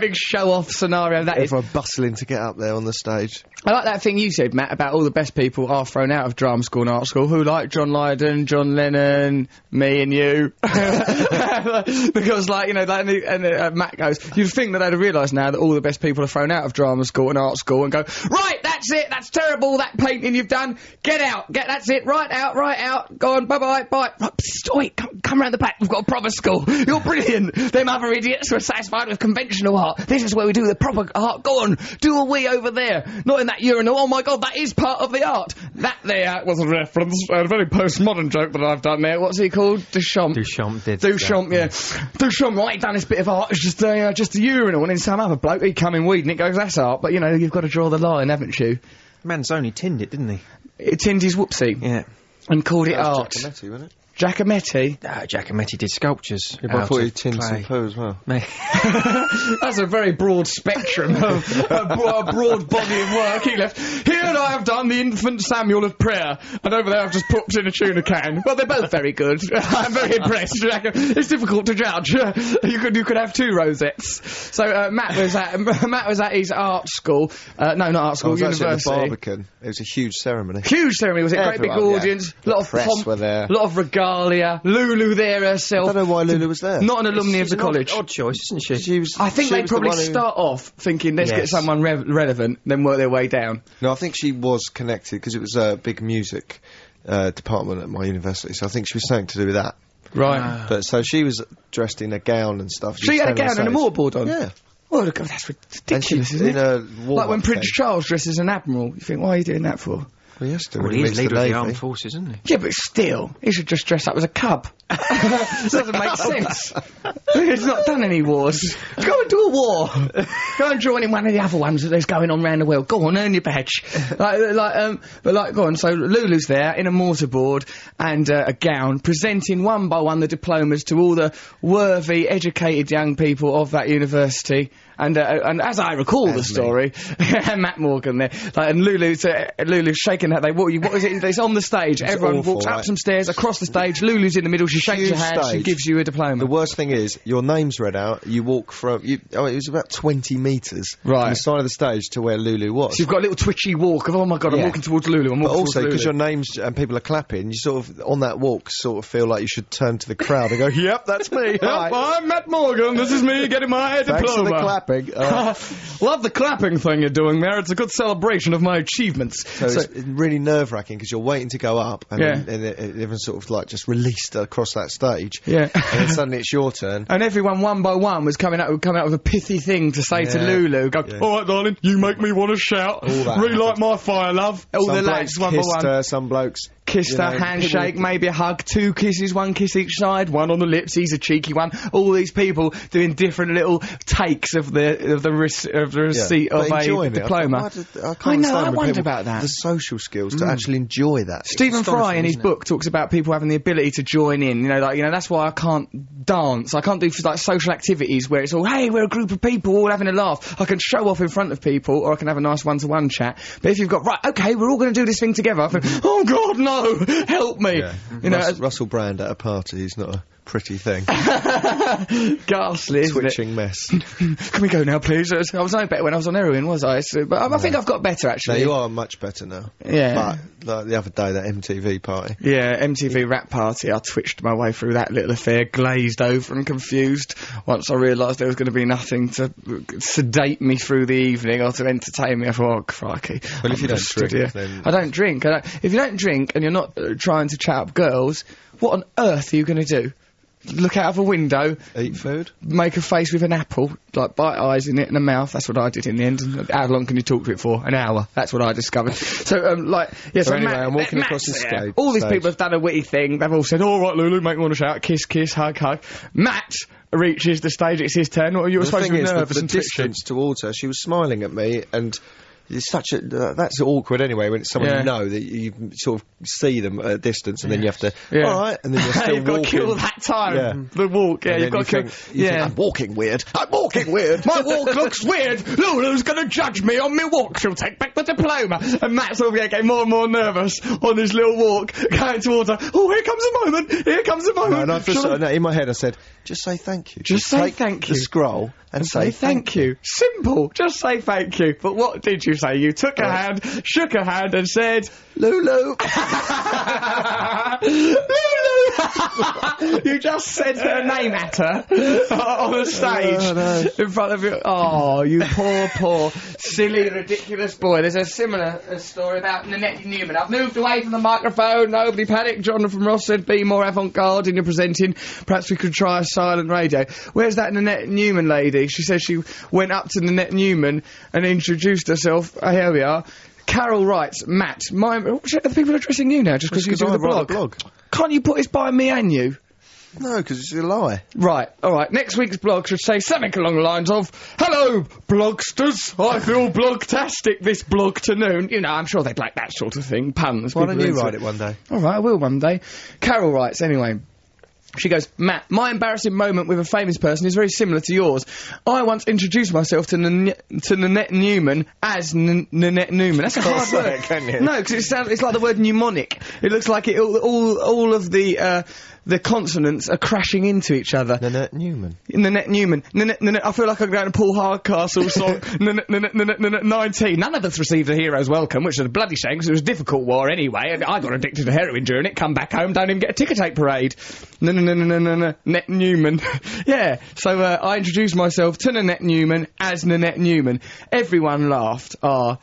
Big show-off scenario that is. Everyone bustling to get up there on the stage. I like that thing you said, Matt, about all the best people are thrown out of drama school and art school. Who like John Lydon, John Lennon, me and you. Because, like, you know, Matt goes, you'd think that they'd have realised now that all the best people are thrown out of drama school and art school and go, right, that's it, that's terrible, that painting you've done, get out, that's it, right out, go on, bye-bye, bye. Right, psst, wait, come round the back, we've got a proper school. You're brilliant. Them other idiots were satisfied with conventional art. This is where we do the proper art. Go on, do a wee over there. Not in that urinal. Oh my God, that is part of the art. That there was a reference, a very postmodern joke that I've done there. What's he called? Duchamp. Duchamp did. Duchamp, yeah. Duchamp, right, done this bit of art. It's just a urinal, and then some other bloke, he'd come in weed, and it goes, that's art. But, you know, you've got to draw the line, haven't you? Manzoni tinned it, didn't he? It tinned his whoopsie. Yeah. And called it art. Giacometti, wasn't it? Giacometti? Giacometti did sculptures. Yeah, but I thought he tinned some poo as well. That's a very broad spectrum of a broad body of work he left. Here I have done the infant Samuel of prayer, and over there I've just popped in a tuna can. Well, they're both very good. I'm very impressed. It's difficult to judge. You could have two rosettes. So Matt was at his art school. No, not art school. University. At the Barbican. It was a huge ceremony. Huge ceremony. Was it? Great big audience. Yeah. A lot of press were there. A lot of regalia. Lulu there herself. I don't know why Lulu was there. Not an alumni of the college. Odd choice, isn't she? I think they probably start off thinking, let's get someone relevant, then work their way down. No, I think she was connected because it was a big music department at my university, so I think she was something to do with that. Right. But so she was dressed in a gown and stuff. She had a gown and a mortarboard on? Yeah. Oh, look, that's ridiculous, isn't it? Like when Prince Charles dresses as an admiral, you think, why are you doing that for? Well, yes, well, he's leader of the armed forces, isn't he? Yeah, but still, he should just dress up as a cub. Doesn't make sense. He's not done any wars. Go and do a war. Go and join in one of the other ones that there's going on around the world. Go on, earn your badge. Go on. So Lulu's there in a mortarboard and a gown, presenting one by one the diplomas to all the worthy, educated young people of that university. And as I recall the story, Matt Morgan there, and Lulu's shaking that. What is it? It's on the stage. It's Everyone awful, walks up some stairs, across the stage. Lulu's in the middle. She shakes your hand. She gives you a diploma. The worst thing is, your name's read out. You walk from. It was about 20 metres from the side of the stage to where Lulu was. So you've got a little twitchy walk of, oh my God, I'm walking towards Lulu. But also because your name's and people are clapping, you sort of on that walk sort of feel like you should turn to the crowd and go, "Yep, that's me. Yep, I'm Matt Morgan. This is me getting my diploma." Thanks for the clapping. Love the clapping thing you're doing there. It's a good celebration of my achievements. So it's really nerve-wracking because you're waiting to go up and then everyone's sort of like just released across that stage. Yeah. And then suddenly it's your turn. And everyone one by one was coming out with a pithy thing to say to Lulu. Go, all right, darling, you make me want to shout. Relight my fire, love. All the lads one by one. Her, some blokes kissed her, handshake, maybe a hug, 2 kisses, 1 kiss each side, 1 on the lips, he's a cheeky one. All these people doing different little takes of the receipt of a diploma. I know, I wonder about that. The social skills to actually enjoy that. Stephen Fry in his book talks about people having the ability to join in, that's why I can't dance. I can't do like social activities where it's all, hey, we're a group of people all having a laugh. I can show off in front of people or I can have a nice one-to-one chat. But if you've got, right, okay, we're all going to do this thing together, I think, oh God, no! Help me! Yeah. Russell Brand at a party is not a pretty thing. Ghastly, isn't Twitching mess. Can we go now, please? I was no better when I was on heroin, was I? But I think I've got better, actually. No, you are much better now. Yeah. But like the other day, that MTV party. Yeah, MTV rap party. I twitched my way through that little affair, glazed over and confused. Once I realised there was going to be nothing to sedate me through the evening or to entertain me, I thought, oh, crikey. Well, if you don't drink, then... I don't drink. If you don't drink and you're not trying to chat up girls, what on earth are you going to do? Look out of a window, eat food, make a face with an apple, like bite eyes in it and a mouth. That's what I did in the end. How long can you talk to it for? An hour. That's what I discovered. So, so anyway, I'm walking across the stage. All these people have done a witty thing. They've all said, all right, Lulu, make me want to shout, kiss, kiss, hug, hug. Matt reaches the stage, it's his turn. You were supposed to be nervous and twitchy. The distance towards her, she was smiling at me, and it's such a that's awkward anyway when it's someone you know that you sort of see them at a distance and then you have to all right, and then you're still you've got to kill that time the walk you've got to kill I'm walking weird my walk looks weird. Lulu's gonna judge me on my walk, she'll take back the diploma. And Matt's all getting more and more nervous on his little walk going towards her. Oh, here comes a moment and I in my head I said, just say thank you, just say take thank you, the scroll and say thank you. Simple. Just say thank you. But what did you say? You took her hand, shook her hand, and said, Lulu. Lulu! You just said her name at her on the stage in front of you. Oh, you poor, silly, ridiculous boy. There's a similar story about Nanette Newman. I've moved away from the microphone. Nobody panic. Jonathan Ross said, be more avant-garde in your presenting. Perhaps we could try a silent radio. Where's that Nanette Newman lady? She says she went up to Nanette Newman and introduced herself. Oh, here we are. Carol writes, Matt, the people are addressing you now just because you do the blog. Can't you put this by me and you? No, because it's a lie. Right, alright. Next week's blog should say something along the lines of, hello, blogsters. I feel blogtastic this blog-to-noon. You know, I'm sure they'd like that sort of thing. Puns. Why don't you write it one day? Alright, I will one day. Carol writes, anyway. She goes, Matt, my embarrassing moment with a famous person is very similar to yours. I once introduced myself to Nanette Newman as Nanette Newman. That's a hard word. Can you? No, because it's like the word mnemonic. It looks like all of the consonants are crashing into each other. Nanette Newman. Nanette Newman. Nanette, I feel like I'm going to Paul Hardcastle song. Nanette 19. None of us received a hero's welcome, which was a bloody shame because it was a difficult war anyway. I got addicted to heroin during it, come back home, don't even get a ticker tape parade. Nanette Newman. Yeah, so I introduced myself to Nanette Newman as Nanette Newman. Everyone laughed. Hello,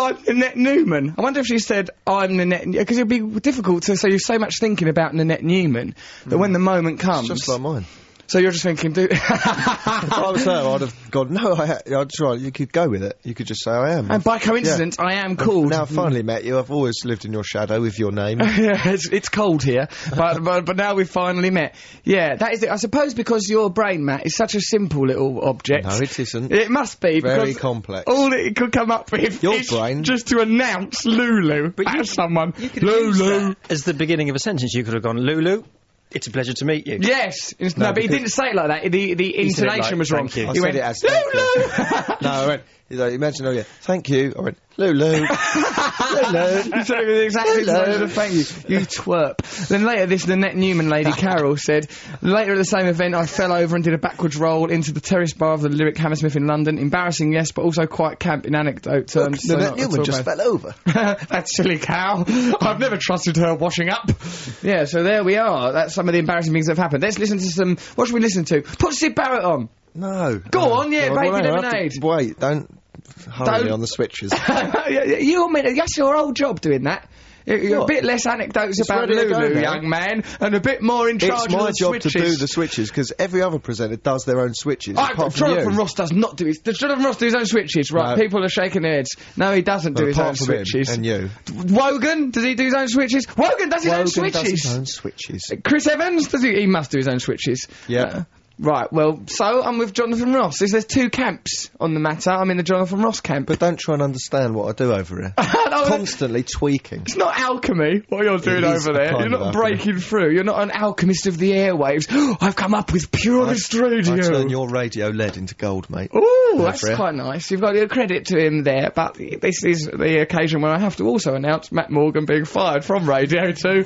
I'm Nanette Newman. I wonder if she said, I'm Nanette, because it'd be difficult to say you've so much thinking about Nanette Newman that when the moment comes... It's just like mine. So you're just thinking, dude... If I was her, I'd have gone, no, I'd try, you could go with it. You could just say, I am. And by coincidence, I am called... Now I've finally met you, I've always lived in your shadow with your name. Yeah, it's cold here, but now we've finally met. Yeah, that is it. I suppose because your brain, Matt, is such a simple little object... No, it isn't. It must be, very because complex. all it could come up with your is brain just to announce Lulu as someone. You could use that as the beginning of a sentence. You could have gone, Lulu, it's a pleasure to meet you. Yes. No, but he didn't say it like that. The intonation was wrong. I He went, said it as Lulu! No, I went, imagine, thank you. I went, Lulu. Lulu. You said it with exactly the thank you. You twerp. Then later, this Nanette Newman lady, Carol, said, later at the same event, I fell over and did a backwards roll into the terrace bar of the Lyric Hammersmith in London. Embarrassing, yes, but also quite camp in anecdote terms. Look, Nanette Newman just fell over. That silly cow. I've never trusted her washing up. Yeah, so there we are. That's some of the embarrassing things that have happened. Let's listen to some... What should we listen to? Put Sid Barrett on. No. Go on, yeah, Baby Lemonade. Wait, don't hurry me on the switches. That's your old job doing that. You're a bit less anecdotes about Lulu, young man, and a bit more in charge of the switches. It's my job to do the switches, because every other presenter does their own switches, apart from Jonathan you. Ross does not do his... Does Jonathan Ross do his own switches? Right, people are shaking their heads. No, he doesn't do his own switches. And you. Wogan, does he do his own switches? Wogan does his own switches! Does his own switches. Chris Evans, does he must do his own switches. Yeah. Right, well, so I'm with Jonathan Ross. There's two camps on the matter. I'm in the Jonathan Ross camp. But don't try and understand what I do over here. Constantly tweaking. It's not alchemy, what you're doing over there. You're not breaking through. You're not an alchemist of the airwaves. I've come up with purest radio. I turn your radio lead into gold, mate. Ooh, that's quite nice. You've got your credit to him there, but this is the occasion where I have to also announce Matt Morgan being fired from Radio 2.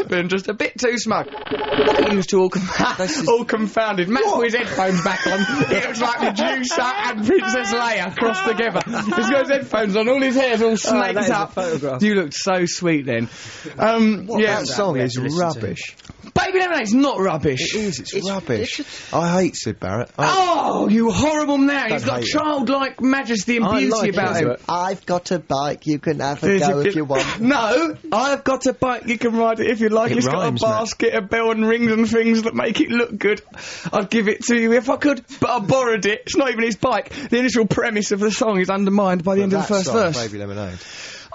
Being just a bit too smug. Look at you two all confounded. Matt put his headphones back on. He looks like Medusa and Princess Leia crossed together. He's got his headphones on, all his hair's all snaked up. You looked so sweet then. That song is rubbish. Baby Lemonade's not rubbish. It is, it's rubbish. I hate Sid Barrett. Oh, you horrible man. He's got childlike majesty and beauty about him. I've got a bike, you can have a go if you want. No, I've got a bike, you can ride it if you like. It's got a basket, a bell and rings and things that make it look good. I'd give it to you if I could, but I borrowed it. It's not even his bike. The initial premise of the song is undermined by the end of the first verse. Baby Lemonade.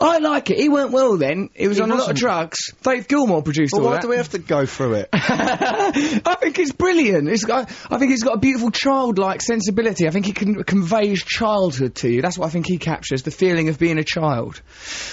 I like it. He weren't well then. He was on a lot of drugs. Dave Gilmour produced all that. Why do we have to go through it? I think it's brilliant. I think he's got a beautiful childlike sensibility. I think he conveys childhood to you. That's what I think he captures, the feeling of being a child.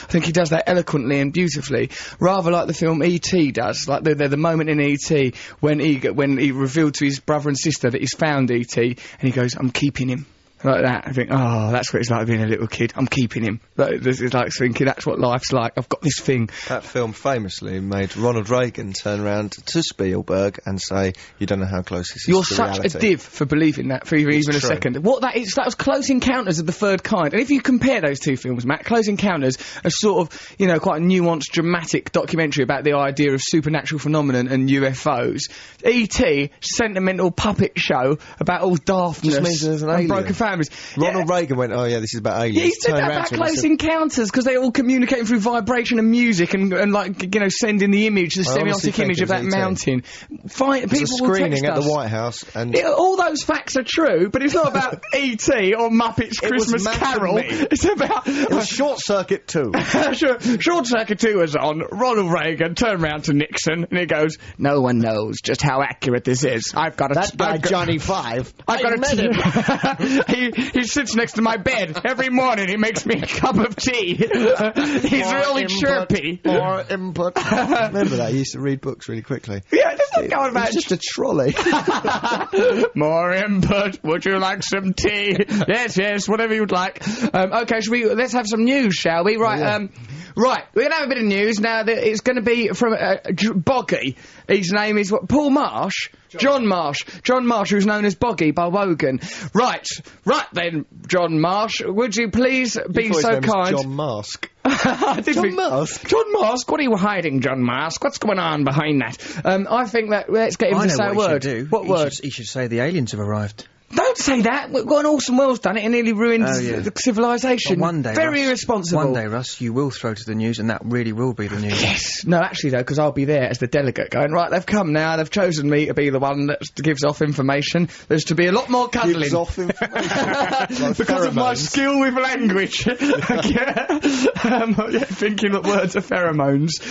I think he does that eloquently and beautifully, rather like the film E.T. does. Like the moment in E.T. when he revealed to his brother and sister that he's found E.T. and he goes, I'm keeping him. like that. I think, oh, that's what it's like being a little kid. I'm keeping him. This is like thinking that's what life's like. I've got this thing. That film famously made Ronald Reagan turn around to Spielberg and say, "You don't know how close this is You're to such reality." a div for believing that for even a true. second. What that is, that was Close Encounters of the Third Kind. And if you compare those two films, Matt, Close Encounters, a sort of, you know, quite a nuanced, dramatic documentary about the idea of supernatural phenomenon and UFOs. E.T., sentimental puppet show about all daftness means there's an and alien. broken families. Ronald Reagan went, "Oh yeah, this is about aliens." Yeah, he said Turned that around about to him and Close said, Encounters, because they're all communicating through vibration and music and like, you know, sending the image, the I honestly semiotic think image it of was that E.T. mountain. Fine, There's people a will screening text at us. the White House, and Yeah, all those facts are true, but it's not about E.T. or Muppets It was Christmas Matt Carol. and me. It's about... it was Short Circuit 2. Short Circuit 2 was on. Ronald Reagan turned round to Nixon and he goes, "No one knows just how accurate this is. I've got a... That guy, Johnny Five. I've got he sits next to my bed every morning. He makes me a cup of tea. He's really chirpy. More input. Remember that? He used to read books really quickly. Yeah, just not going about... It's just a trolley. More input. Would you like some tea? Yes, whatever you'd like. Okay, let's have some news, shall we? Right, right, we're going to have a bit of news now. It's going to be from Boggy. His name is what? Paul Marsh? John Marsh. John Marsh, who's known as Boggy by Wogan. Right then, John Marsh, would you please be so kind? John Mask. John Mask? John Mask? What are you hiding, John Mask? What's going on behind that? I think that, let's get him to say a word. What word? He should say the aliens have arrived. Don't say that. We've got an Orson Welles done it and nearly ruined the civilization. Well, one day, very Russ, irresponsible. One day, Russ, you will throw to the news, and that really will be the news. Yes. No, actually, though, because I'll be there as the delegate going, right, they've come now, they've chosen me to be the one that gives off information. There's to be a lot more cuddling. Gives off information. Like because of my pheromones. skill with language. Thinking that words are pheromones.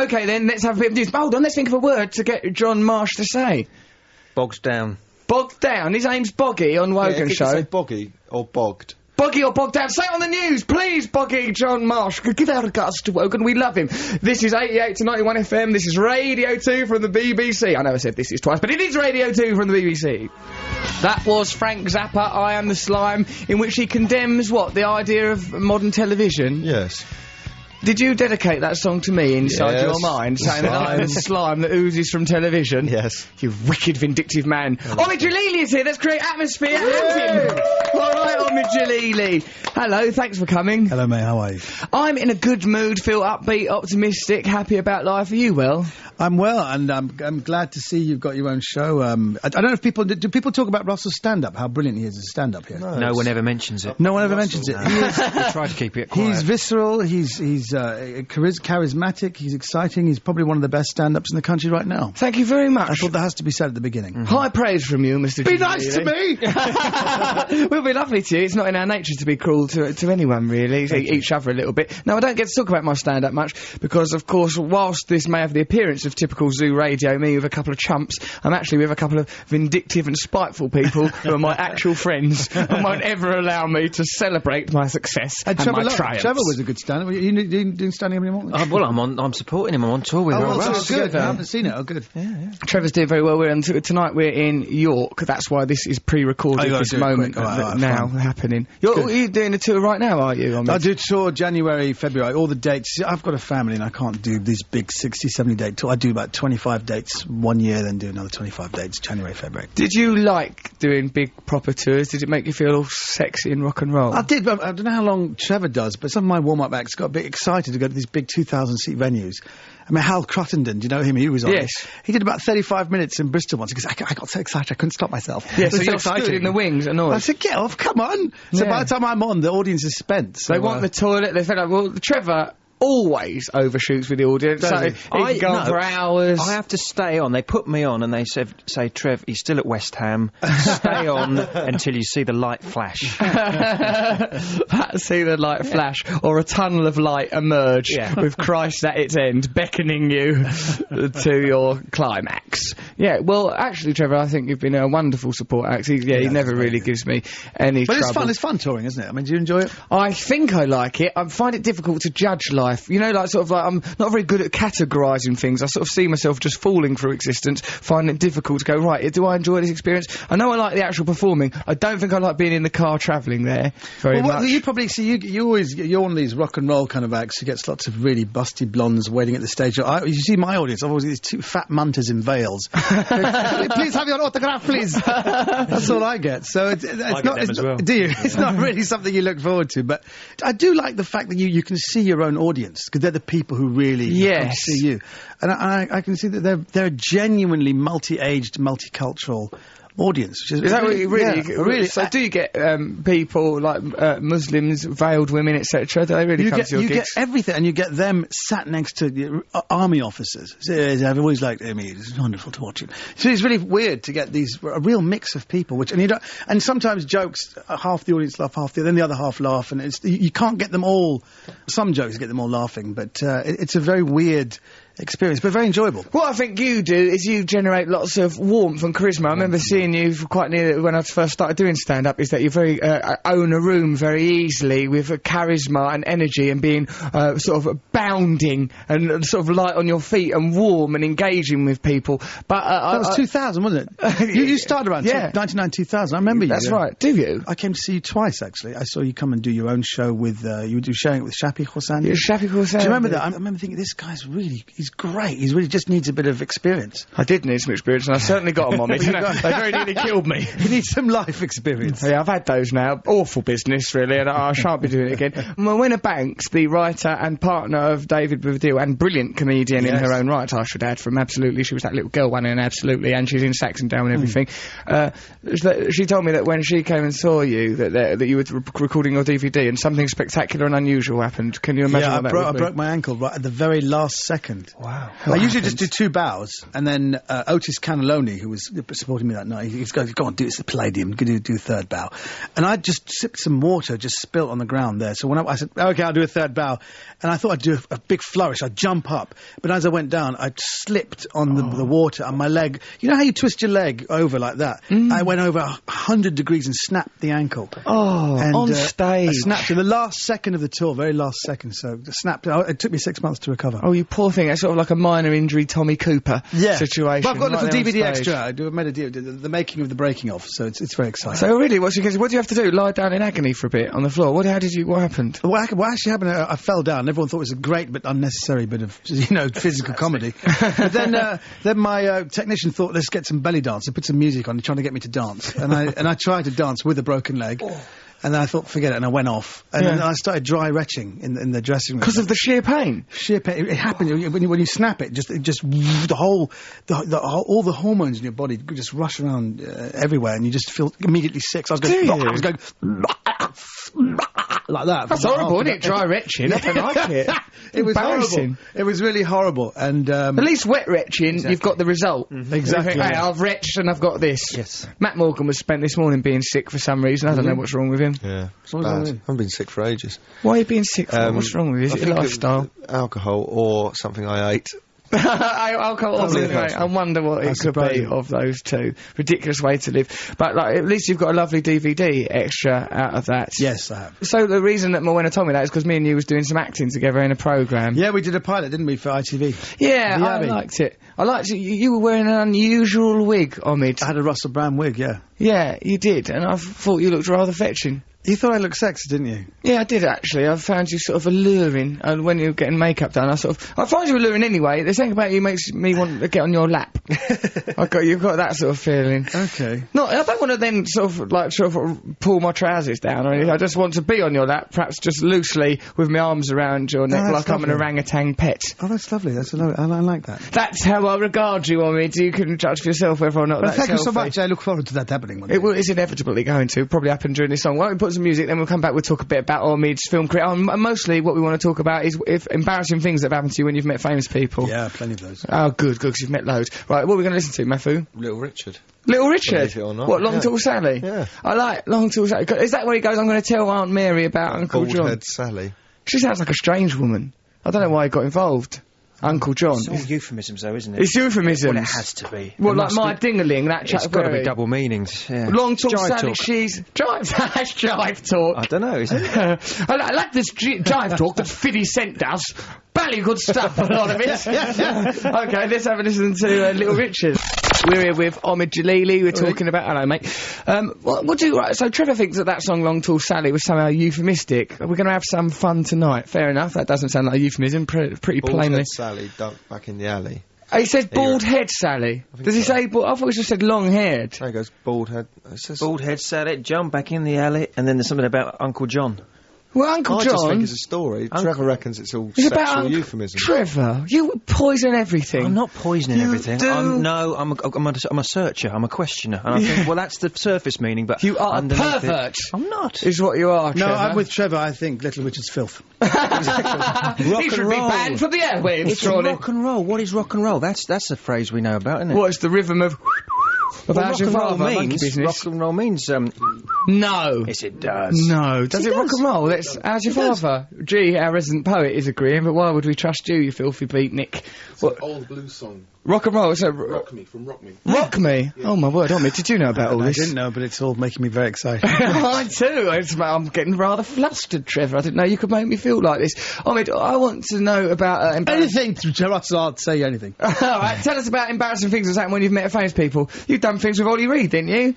Okay, then, let's have a bit of news. Hold on, let's think of a word to get John Marsh to say. Bogs down. Bogged down. His name's Boggy on Wogan Show. Say boggy or bogged. Boggy or bogged down. Say it on the news, please, Boggy John Marsh. Give our regards to Wogan. We love him. This is 88 to 91 FM. This is Radio 2 from the BBC. I know I said this is twice, but it is Radio 2 from the BBC. That was Frank Zappa, I Am the Slime, in which he condemns, what, the idea of modern television? Yes. Did you dedicate that song to me inside Yes. your mind, saying that I'm the slime that oozes from television? Yes. You wicked, vindictive man. Omid Djalili is here. Let's create atmosphere. Have him. All right, Omid Djalili. Hello, thanks for coming. Hello, mate. How are you? I'm in a good mood, feel upbeat, optimistic, happy about life. Are you well? I'm well, and I'm glad to see you've got your own show. I don't know if people do people talk about Russell's stand-up, how brilliant he is as a stand-up here. No one ever mentions it. No one ever mentions it. He is, We try to keep it quiet. he's visceral. He's charismatic. He's exciting. He's probably one of the best stand-ups in the country right now. Thank you very much. I thought that has to be said at the beginning. High praise from you, Mr. Be Djalili. nice to me. We'll be lovely to you. It's not in our nature to be cruel to anyone, really. Each other a little bit. Now, I don't get to talk about my stand-up much because, of course, whilst this may have the appearance of typical zoo radio, me with a couple of chumps, I'm actually with a couple of vindictive and spiteful people who are my actual friends and won't ever allow me to celebrate my success and my triumphs. Trevor was a good stand-up. You doing stand-up anymore? Well, I'm supporting him. I'm on tour with him. Well, good. I haven't seen it. Oh, good. Trevor's doing very well. Tonight we're in York. That's why this is pre-recorded, gotta this do it moment quick. All right, now fine. happening. You're doing a tour right now, are you? I do tour January, February, all the dates. I've got a family and I can't do these big 60, 70 date tour. I do about 25 dates one year, then do another 25 dates, January, February. Did you like doing big proper tours? Did it make you feel all sexy and rock and roll? I did, but I don't know how long Trevor does, but some of my warm-up acts got a bit excited to go to these big 2,000-seat venues. I mean, Hal Cruttenden, do you know him? He was on. Yes. He did about 35 minutes in Bristol once because I got so excited I couldn't stop myself. Yeah, It so was you're exciting. stood in the wings, annoyed. I said, get off, come on. So Yeah. by the time I'm on, the audience is spent. So, They want the toilet. They feel like, well, Trevor always overshoots with the audience. So he can go on for hours. I have to stay on. They put me on and they say, Trev, he's still at West Ham. Stay on until you see the light flash. See the light flash or a tunnel of light emerge with Christ at its end beckoning you to your climax. Yeah, well, actually, Trevor, I think you've been a wonderful support act. He never really gives me any But trouble. it's fun touring, isn't it? I mean, do you enjoy it? I think I like it. I find it difficult to judge live life. You know, like, sort of like, I'm not very good at categorising things. I sort of see myself just falling through existence, finding it difficult to go, right, do I enjoy this experience? I know I like the actual performing. I don't think I like being in the car travelling there very much. You probably see, you're one of these rock and roll kind of acts who gets lots of really busty blondes waiting at the stage. You see my audience, I've always these two fat munters in veils. Please have your autograph, please. That's all I get. So it's I not, get them as well. do you? It's not really something you look forward to, but I do like the fact that you can see your own audience, because they're the people who really come to see you. And I can see that they're a genuinely multi-aged, multicultural audience. Is that what you really? Yeah, really. So do you get people like Muslims, veiled women, etc.? Do they really come to your gigs? You get everything, and you get them sat next to army officers. I've always liked Omid. It's wonderful to watch him. So it's really weird to get a real mix of people, and sometimes jokes, half the audience laugh, then the other half laugh, and you can't get them all. Some jokes get them all laughing, but it's a very weird experience, but very enjoyable. What I think you do is you generate lots of warmth and charisma. I remember seeing you quite near when I first started doing stand-up, is that you very own a room very easily with charisma and energy, and being sort of bounding and sort of light on your feet and warm and engaging with people. But that was 2000, wasn't it? you started around 99, 2000. I remember you. That's right. Do you? I came to see you twice, actually. I saw you come and do your own show with you were sharing it with Shafi Hossein. Yeah, Shafi Hossein. Do you remember that? I remember thinking, this guy's he's great. He really just needs a bit of experience. I did need some experience, and I certainly got them on me. They very nearly killed me. You need some life experience. Yeah, I've had those now. Awful business, really, and I shan't be doing it again. Rowena Banks, the writer and partner of David Bovadil, and brilliant comedian in her own right, I should add, from Absolutely. She was that little girl one in Absolutely, and she's in Saxondown and everything. She told me that when she came and saw you, that you were recording your DVD, and something spectacular and unusual happened. Can you imagine what that would be? I broke my ankle right at the very last second. Wow. I usually just do 2 bows, and then Otis Cannelloni, who was supporting me that night, he's going, go on, do it, it's the Palladium, do 3rd bow. And I just sipped some water, just spilt on the ground there. So when I said, okay, I'll do a 3rd bow, and I thought I'd do a big flourish, I'd jump up, but as I went down, I slipped on the water, and my leg, you know how you twist your leg over like that? I went over 100 degrees and snapped the ankle. On stage. I snapped in the last second of the tour, very last second, so I snapped. It took me 6 months to recover. Oh, you poor thing. That's sort of like a minor injury Tommy Cooper situation. But I've got a little DVD extra. I made a deal, the making of the breaking off, so it's very exciting. So really, what do you have to do? Lie down in agony for a bit on the floor? What happened? What actually happened, I fell down. Everyone thought it was a great but unnecessary bit of, physical comedy. But then my technician thought, let's get some belly dance and put some music on, trying to get me to dance. And I tried to dance with a broken leg. And then I thought, forget it, and I went off. And then I started dry retching in the dressing room. Because of the sheer pain? Sheer pain. It happened when you snap it. All the hormones in your body just rush around everywhere, and you just feel immediately sick. So I was going like that. That's horrible, isn't it? Dry retching. I don't like it. It was horrible. It was really horrible. And at least wet retching, you've got the result. Exactly. Hey, I've retched and I've got this. Yes. Matt Morgan was spent this morning being sick for some reason. I don't know what's wrong with him. Yeah, it's bad. I've been sick for ages. Why are you being sick for? What's wrong with you? Is it your lifestyle? Alcohol or something I ate. Alcohol, I wonder what it could be of those two. Ridiculous way to live. But at least you've got a lovely DVD extra out of that. Yes, I have. So the reason that Morwena told me that is because me and you was doing some acting together in a programme. Yeah, we did a pilot, didn't we, for ITV? Yeah, I liked it. I liked it. You were wearing an unusual wig, Omid. I had a Russell Brand wig, yeah. Yeah, you did, and I thought you looked rather fetching. You thought I looked sexy, didn't you? Yeah, I did actually. I found you sort of alluring, and when you were getting makeup done, I find you alluring anyway. The thing about you makes me want to get on your lap. You've got that sort of feeling. Okay. No, I don't want to then sort of pull my trousers down or anything. I just want to be on your lap, perhaps just loosely with my arms around your neck, like I'm an orangutan pet. Oh, that's lovely. I like that. That's how I regard you, Omid. You can judge for yourself whether or not that's thank you so much. I look forward to that happening one day. It's inevitably going to. Probably happen during this song. Why don't we put some music, then we'll come back, we'll talk a bit about Omid's film career. Mostly what we want to talk about is embarrassing things that have happened to you when you've met famous people. Yeah, plenty of those. Oh, good, because you've met loads. Right, what are we going to listen to, Matthew? Little Richard. Little Richard? Believe it or not. What, Long Tall Sally? Yeah. I like Long Tall Sally. Is that where he goes, I'm going to tell Aunt Mary about Uncle John? Bald-head Sally. She sounds like a strange woman. I don't know why he got involved. Uncle John. It's all euphemisms, though, isn't it? It's euphemisms. Well, it has to be. Well, There like must my be- ding-a-ling, that It's chat. got to be double meanings. Yeah. Long talk, Jive Sally, talk. she's... Jive, that's jive talk. I don't know, is it? I like this jive talk that Fiddy Cent does. Bally good stuff, a lot of it. Okay, let's have a listen to Little Richard. We're here with Omid Djalili. We're talking about... Hello, mate. What do you... Right, so Trevor thinks that song Long Tall Sally was somehow euphemistic. We're going to have some fun tonight. Fair enough. That doesn't sound like a euphemism. Pretty plainly. Bald-head Sally ducked back in the alley. He says bald head Sally. Does he say... I thought he just said long haired. There goes bald head. It says, Bald head salad, jump back in the alley, and then there's something about Uncle John. Well, Uncle I just think John... it's a story. Trevor reckons it's all It's sexual about euphemism. Trevor, you poison everything. I'm not poisoning everything. do. I'm a searcher. I'm a questioner. And I think, well, that's the surface meaning, but You are a underneath pervert. I'm not. Is what you are, No, Trevor. I'm with Trevor. I think Little Richard's filth. He and should be roll. banned from the airwaves, It's surely. rock and roll. What is rock and roll? That's a phrase we know about, isn't it? What's the rhythm of... Well, How's your father? Monkey means business? rock and roll means No. yes, it does. No. Does it rock and roll? That's... How's your father? Gee, our resident poet is agreeing, but why would we trust you, you filthy beatnik? What? Old blues song. Rock and roll, so... Rock Me, from Rock Me. Rock me? Oh, my word, Omid, did you know about all I this? didn't know, but it's all making me very excited. I too. I'm getting rather flustered, Trevor. I didn't know you could make me feel like this. Omid, I want to know about... Anything, I'll say anything. All right, tell us about embarrassing things that's happened when you've met famous people. You've done things with Ollie Reed, didn't you?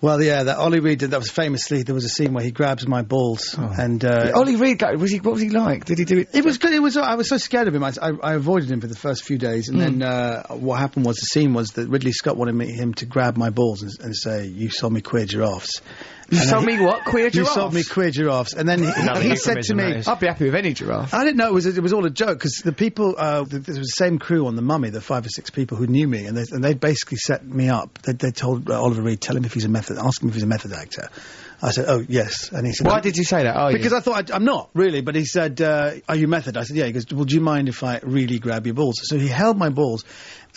Well, yeah, that Ollie Reed did, that was famously, there was a scene where he grabs my balls, and, Ollie Reed, what was he like? Did he do it? It was good. I was so scared of him. I avoided him for the first few days, and then what happened was the scene was that Ridley Scott wanted him to grab my balls and say, "You sold me queer giraffes." You sold me what? Queer You giraffes? sold me queer giraffes, and then he said to euphemism, that me, is. I'd be happy with any giraffe. I didn't know it was all a joke because the people there was the same crew on The Mummy, the 5 or 6 people who knew me, and they basically set me up. They told Oliver Reed, tell him if he's ask him if he's a method actor. I said, oh yes, and he said, Why did you say that? because I thought I'm not really, but he said, are you method? I said, yeah. He goes, well, do you mind if I really grab your balls? So he held my balls,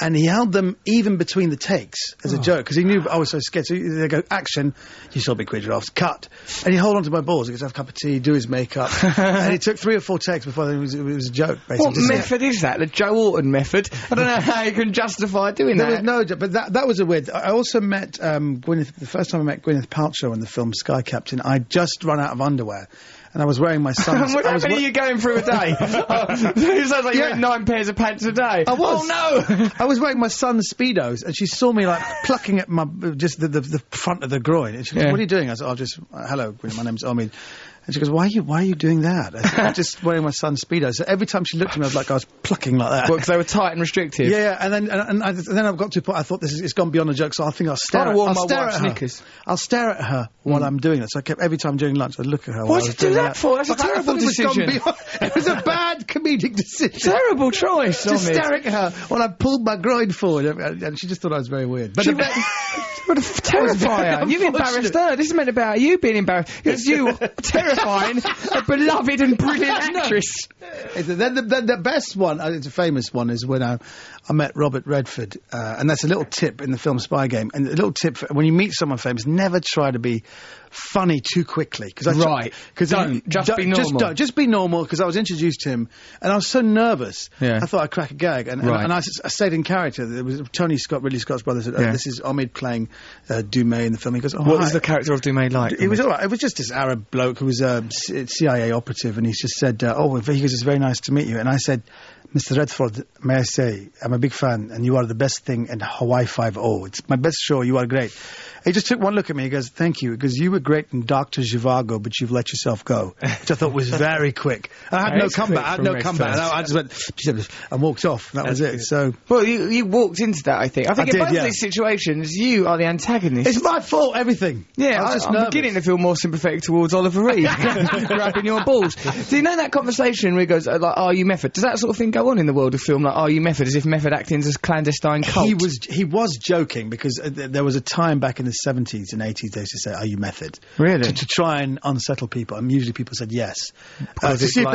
and he held them even between the takes as a joke because he knew I was so scared. So they go, action, you saw me queer giraffes, cut, and he hold on to my balls. He goes, have a cup of tea, do his makeup, and it took 3 or 4 takes before it was a joke. Basically, What method is that? The Joe Orton method? I don't know how you can justify doing There was that. no, but that was a weird. I also met Gwyneth. The first time I met Gwyneth Paltrow in the film Sky Captain, I'd just run out of underwear, and I was wearing my son's. How many are you going through a day? It sounds like you're wearing 9 pairs of pants a day. I was. Oh no! I was wearing my son's Speedos, and she saw me like plucking at my just the front of the groin, and she goes, Yeah. "What are you doing?" I said, "I'll just hello, Gwyneth, my name's Omid." And she goes, why are you doing that? I said, I'm just wearing my son's Speedos. So every time she looked at me, I was like, I was plucking like that. Well, because they were tight and restrictive. Yeah, and then I've got to a point. I thought it's gone beyond a joke, so I think I'll stare. I'd have worn I'll my stare wife's at her. knickers. I'll stare at her while I'm doing it. So I kept every time during lunch, I'd look at her. Why'd you do that for? That's a I thought terrible it was gone decision. beyond- It was a bad comedic decision. Terrible choice, Just Omid. staring at her while I pulled my groin forward, and she just thought I was very weird. But She the What a terrifier! You've embarrassed unfortunate. her. This is meant about you being embarrassed. It's you terrifying a beloved and brilliant actress. Then the best one, it's a famous one, is when I met Robert Redford, and that's a little tip in the film Spy Game. And a little tip for when you meet someone famous, never try to be funny too quickly. Right. Don't. Just be normal. Just be normal, because I was introduced to him, and I was so nervous. Yeah. I thought I'd crack a gag, and I stayed in character. There was Tony Scott, Ridley Scott's brother, said, Yeah. this is Omid playing Dumais in the film. He goes, oh, What hi. was the character of Dumais like? It was all right. It was just this Arab bloke who was a CIA operative, and he's just said, he goes, it's very nice to meet you. And I said, Mr. Redford, may I say, I'm a big fan, and you are the best thing in Hawaii 5-0. It's my best show. You are great. He just took one look at me. He goes, thank you, because you were great in Dr. Zhivago, but you've let yourself go, which I thought was very quick. I had no It's comeback. quick I had from no Red comeback. First. I just went and walked off. That was it. So Well, you walked into that, I think. I think I in did, both yeah. these situations, you are the antagonist. it's my fault. Everything. Yeah, I was just I'm nervous. beginning to feel more sympathetic towards Oliver Reed grabbing your balls. Do you know that conversation where he goes, like, are you method? Does that sort of thing go on in the world of film, like, are you method, as if method acting's a clandestine cult? He was joking, because there was a time back in the 70s and 80s they used to say, are you method? method. Really? To try and unsettle people. And usually people said yes. Oh, To see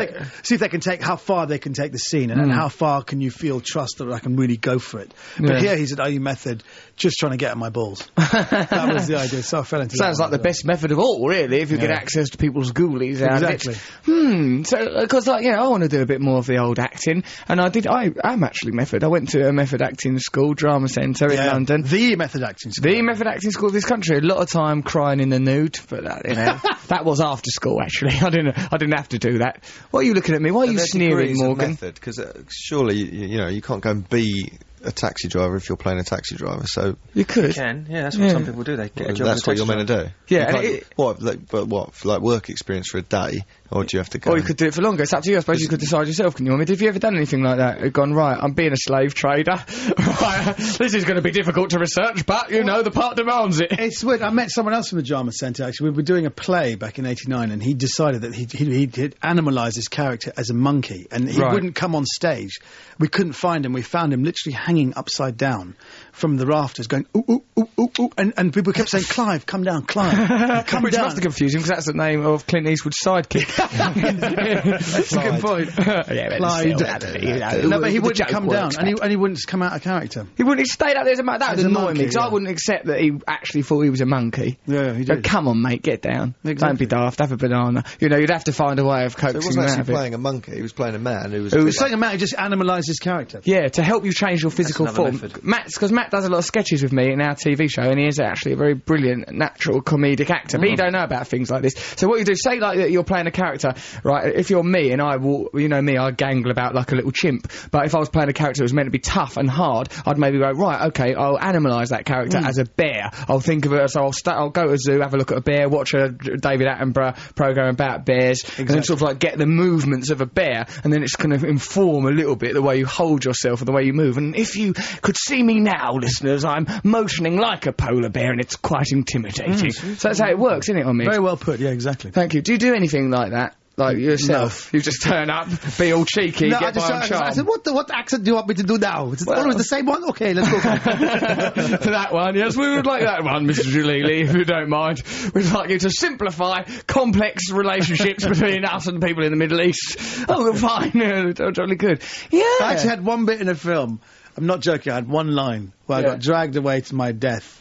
if they can take, how far they can take the scene, and how far can you feel trust that I can really go for it. But here he said, "Are you method? Just trying to get at my balls." That was the idea. So I fell into Sounds that like the best method of all, really, if you get access to people's ghoulies out of it. Exactly. So, because, like, I want to do a bit more of the old acting, and I'm actually method. I went to a method acting school, drama centre in London. The method acting school. The method acting school of this country. A lot of time crying in the nude, but that was after school, actually. I didn't have to do that. What are you looking at me? Why are you sneering, Morgan? Because surely, you can't go and be a taxi driver if you're playing a taxi driver, so... You could. You can, that's what some people do. They get a job. That's what you're meant to do. Yeah. Like work experience for a day, or do you have to go... Or you could do it for longer. It's up to you. I suppose you could decide yourself, can you? Have you ever done anything like that? You've gone, right, I'm being a slave trader. Right, this is going to be difficult to research, but, the part demands it. It's weird. I met someone else from the drama centre, actually. We were doing a play back in '89, and he decided that he'd animalised his character as a monkey, and he wouldn't come on stage. We couldn't find him. We found him literally hanging upside down from the rafters, going, ooh, ooh, ooh, ooh, ooh, and people kept saying, "Clive, come down, Clive, come Which down." must have confused him, because that's the name of Clint Eastwood's sidekick. That's a good point. Clyde. No, but he wouldn't come down, and he wouldn't come out of character. He stayed up there as a monkey. That would annoy me, because I wouldn't accept that he actually thought he was a monkey. Yeah, he did. But come on, mate, get down. Exactly. Don't be daft, have a banana. You'd have to find a way of coaxing So he wasn't him out actually of it. playing a monkey, he was playing a man who was... He was playing a man who just animalised his character. Yeah, to help you change your physical another form. method. Because Matt does a lot of sketches with me in our TV show, and he is actually a very brilliant, natural comedic actor. But you don't know about things like this. So what you do, say like that you're playing a character, right? If you're me and I gangle about like a little chimp. But if I was playing a character that was meant to be tough and hard, I'd maybe go, right, okay, I'll animalise that character as a bear. I'll think of it, so I'll go to a zoo, have a look at a bear, watch a David Attenborough programme about bears, and then sort of like get the movements of a bear, and then it's going to inform a little bit the way you hold yourself and the way you move. And if you could see me now, listeners, I'm motioning like a polar bear, and it's quite intimidating. So that's how it works, isn't it, Omid? Very well put, yeah, exactly. Thank you. Do you do anything like that? Like yourself? No. You just turn up, be all cheeky, get by on charm. I said, what accent do you want me to do now? Is it always the same one? Okay, let's go. That one, yes, we would like that one, Mr. Djalili, if you don't mind. We'd like you to simplify complex relationships between us and people in the Middle East. Oh, fine, totally good. Yeah. I actually had one bit in a film. I'm not joking, I had one line where I got dragged away to my death,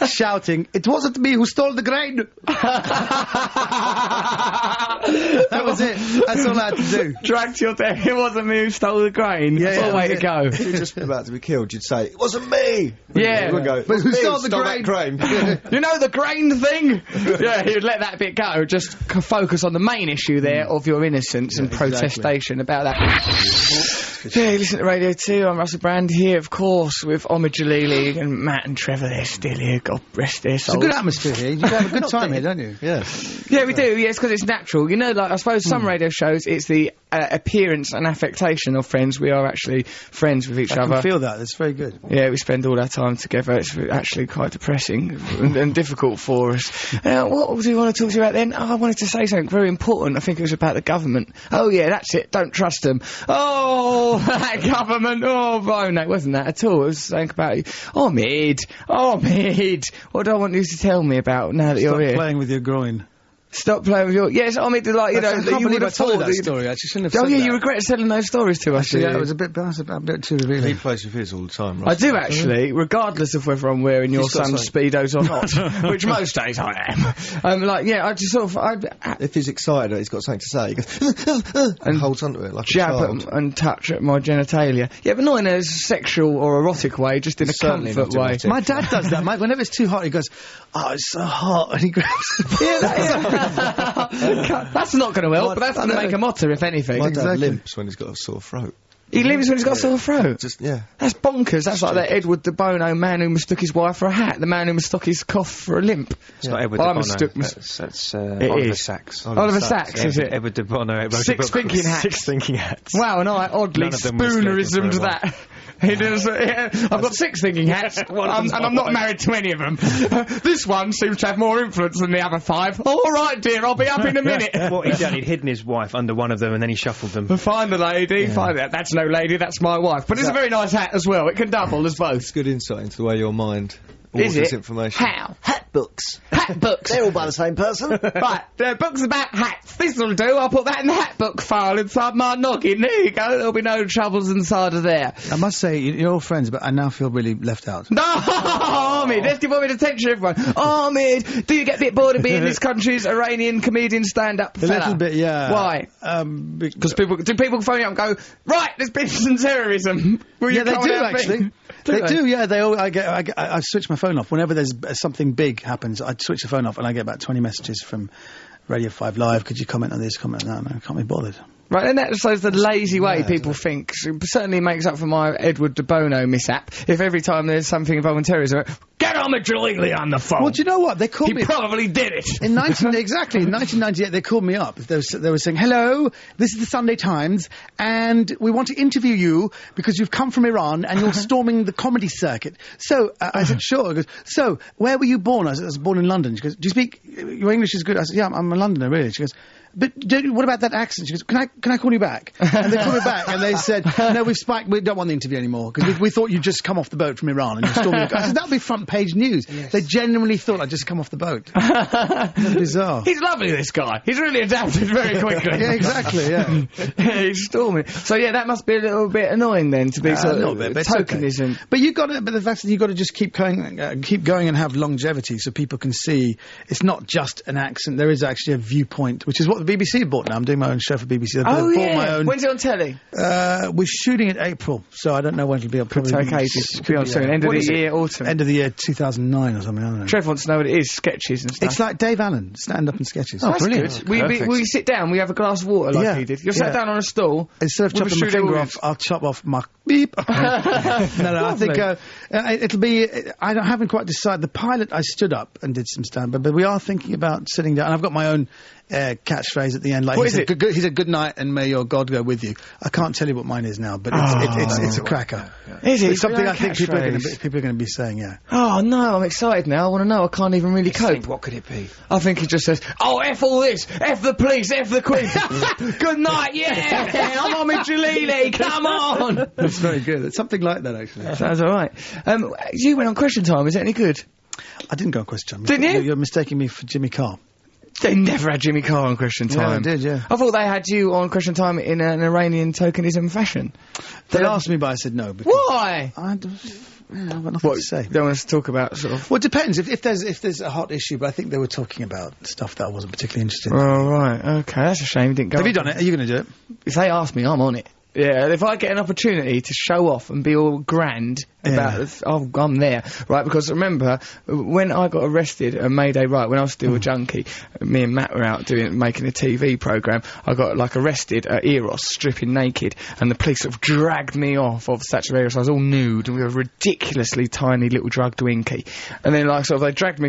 shouting, "It wasn't me who stole the grain!" That was it. That's all I had to do. Dragged to your death. It wasn't me who stole the grain. Yeah, That's all way to go. If you're just about to be killed, you'd say, "It wasn't me!" Yeah. You would go, But who "Me stole the that grain?" You know the grain thing? Yeah, you'd let that bit go. Just focus on the main issue there of your innocence and protestation about that. Yeah, you listen to Radio 2. I'm Russell Brand here, of course, with Omid Djalili and Matt and Trevor. They're still here. God rest their souls. It's a good atmosphere here. You have a good time here, don't you? Yeah. Yeah, we do. Yeah, it's because it's natural. I suppose some radio shows, it's the appearance and affectation of friends. We are actually friends with each other. I can feel that. That's very good. Yeah, we spend all our time together. It's actually quite depressing and difficult for us. What do you want to talk to you about then? Oh, I wanted to say something very important. I think it was about the government. Oh, yeah, that's it. Don't trust them. Oh, that government. Oh, no, it wasn't that at all. It was something about you. Omid. What do I want you to tell me about now that you're here? Stop playing with your groin. Stop playing with your... Yes, Omid, like, I can't believe I told that story. I shouldn't have said that. You regret telling those stories to us, yeah, it was a bit too revealing. He plays with his all the time, right? I do, actually, regardless of whether I'm wearing your son's Speedos or not, which most days I am. I just sort of... if he's excited, he's got something to say, he goes... and holds onto it like a child. And touch at my genitalia. Yeah, but not in a sexual or erotic way, just in a comfort way. My dad does that. Whenever it's too hot, he goes, "Oh, it's so hot," and he grabs it. That's not going to help, but that's going to make him hotter, if anything. My dad limps when he's got a sore throat. He limps when he's got a sore throat? That's bonkers. That's like that Edward de Bono man who mistook his wife for a hat, the man who mistook his cough for a limp. It's not Edward de Bono. That's Oliver Sacks. Oliver Sacks, is it? Edward de Bono. Six thinking hats. Wow, and I oddly spoonerismed that. He does. I've got 6 thinking hats, and I'm not married to any of them. This one seems to have more influence than the other 5. All right, dear, I'll be up in a minute. What he'd done, he'd hidden his wife under one of them, and then he shuffled them. Find the lady. Find that. That's no lady. That's my wife. But it's a very nice hat as well. It can double as both. It's good insight into the way your mind Is this it? information. How? Hat books. Hat books. They're all by the same person. Right, the book's about hats. This'll do. I'll put that in the hat book file inside my noggin. There you go. There'll be no troubles inside of there. I must say, you're all friends, but I now feel really left out. No, Omid, let's give Omid attention, everyone. Omid, do you get a bit bored of being this country's Iranian comedian stand-up fella? A little bit, yeah. Why? Because people phone you up and go, right, there's been some terrorism. Will you They come do and help me? actually. They do, yeah. I switch my phone off whenever there's something big happens. I switch the phone off and I get about 20 messages from Radio 5 Live. Could you comment on this? Comment on that? No, I can't be bothered. Right, and that shows the lazy way people think. It certainly makes up for my Edward de Bono mishap. If every time there's something involving terrorism, get Omid Djalili on the phone. Well, do you know what? They called me... He probably did it. In 1998, they called me up. They were saying, hello, this is the Sunday Times, and we want to interview you because you've come from Iran and you're storming the comedy circuit. So, I said, sure. He goes, so, where were you born? I said, I was born in London. She goes, do you speak... Your English is good. I said, yeah, I'm a Londoner, really. She goes... But what about that accent? She goes, can I call you back? And they called me back and they said, no, we don't want the interview anymore because we thought you'd just come off the boat from Iran and you're storming the... I said, that'll be front page news. Yes. They genuinely thought I'd just come off the boat. That's bizarre. He's lovely, this guy. He's really adapted very quickly. Yeah, exactly, yeah. He's storming. So yeah, that must be a little bit annoying then to be sort of tokenism. Okay. But the fact that you've got to just keep going and have longevity so people can see it's not just an accent, there is actually a viewpoint, which is what the BBC have bought now. I'm doing my own show for BBC. I've bought my own... When's it on telly? We're shooting it April, so I don't know when it'll be on. Probably be on soon. End of the year, autumn. End of the year 2009 or something, I don't know. Trev wants to know what it is, sketches and stuff. It's like Dave Allen, stand-up and sketches. Oh, brilliant. Will you sit down, we have a glass of water like he did. You're sat down on a stool. Instead of chopping my finger off, I'll chop off my beep. No, I think it'll be... I haven't quite decided. The pilot, I stood up and did some stand-up, but we are thinking about sitting down. And I've got my own catchphrase at the end, like he said, good night and may your God go with you. I can't tell you what mine is now, but it's a cracker. Is it? It's something I think people are going to be saying, yeah. Oh no, I'm excited now. I want to know. I can't even really cope. What could it be? I think he just says, oh, F all this, F the police, F the Queen. Good night, yeah, I'm Omid Djalili, come on. That's very good. It's something like that, actually. Sounds alright. You went on Question Time, is it any good? I didn't go on Question Time. Didn't you? You're mistaking me for Jimmy Carr. They never had Jimmy Carr on Question Time. Yeah, they did, yeah. I thought they had you on Question Time in an Iranian tokenism fashion. They asked me, but I said no. Why? I've got nothing to say. Don't want us to talk about sort of... Well, it depends. If there's a hot issue, but I think they were talking about stuff that I wasn't particularly interested in. Oh, right. Okay, that's a shame you didn't go. Have you done it? Are you going to do it? If they ask me, I'm on it. Yeah, if I get an opportunity to show off and be all grand about I'm there, right? Because remember, when I got arrested at Mayday Right, when I was still a junkie, me and Matt were out making a TV programme, I got, arrested at Eros, stripping naked, and the police sort of dragged me off of the statue of Eros. I was all nude, and we were a ridiculously tiny little drugged winky. And then, they dragged me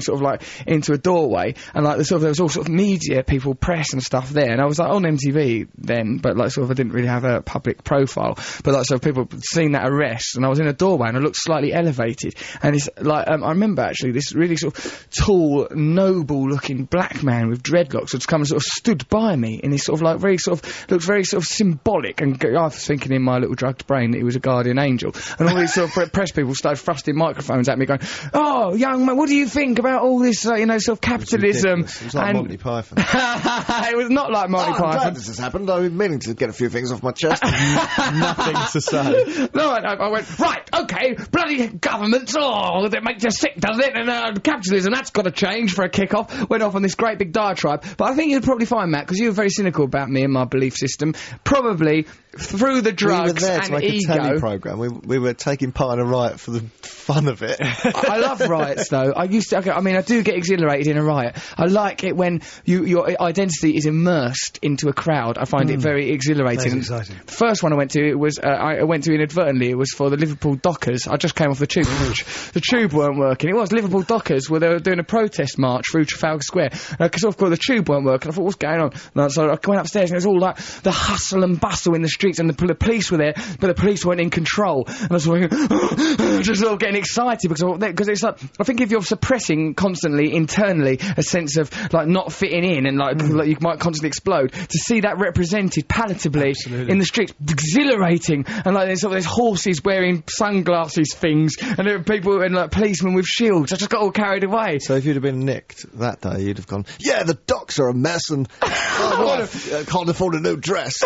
into a doorway, and, there was all sort of media people, press and stuff there, and I was, on MTV then, but, I didn't really have a public profile, but, people had seen that arrest, and I was in a doorway, and I looked slightly elevated, and it's I remember actually this really sort of tall, noble looking black man with dreadlocks had come and sort of stood by me in this looked very sort of symbolic, and I was thinking in my little drugged brain that he was a guardian angel, and all these sort of press people started thrusting microphones at me going, oh, young man, what do you think about all this, sort of capitalism? It was like Monty Python. It was not like Monty Python. I'm glad this has happened. I've been meaning to get a few things off my chest. Nothing to say. No, I went, right, okay, bloody governments, that makes you sick, does it? And capitalism, that's got to change for a kick-off. Went off on this great big diatribe. But I think you'd probably find, Matt, because you were very cynical about me and my belief system, probably through the drugs and ego. We were there to make a telly programme. We were taking part in a riot for the fun of it. I love riots, though. I do get exhilarated in a riot. I like it when your identity is immersed into a crowd. I find it very exhilarating. That's exciting. The first one I went to, I went to inadvertently, it was for the Liverpool Dockers. I just came off the tube. The tube weren't working. It was Liverpool Dockers, where they were doing a protest march through Trafalgar Square. Because of course the tube weren't working. I thought, what's going on? And so I went upstairs and it was all the hustle and bustle in the streets, and the police were there, but the police weren't in control. And I was just sort of getting excited because it's I think if you're suppressing constantly internally a sense of not fitting in and you might constantly explode, to see that represented palatably in the streets, exhilarating, and like there's horses wearing sunglasses things, and there are people and like policemen with shields. I just got all carried away. So if you'd have been nicked that day, you'd have gone, yeah, the docks are a mess and my wife can't afford a new dress.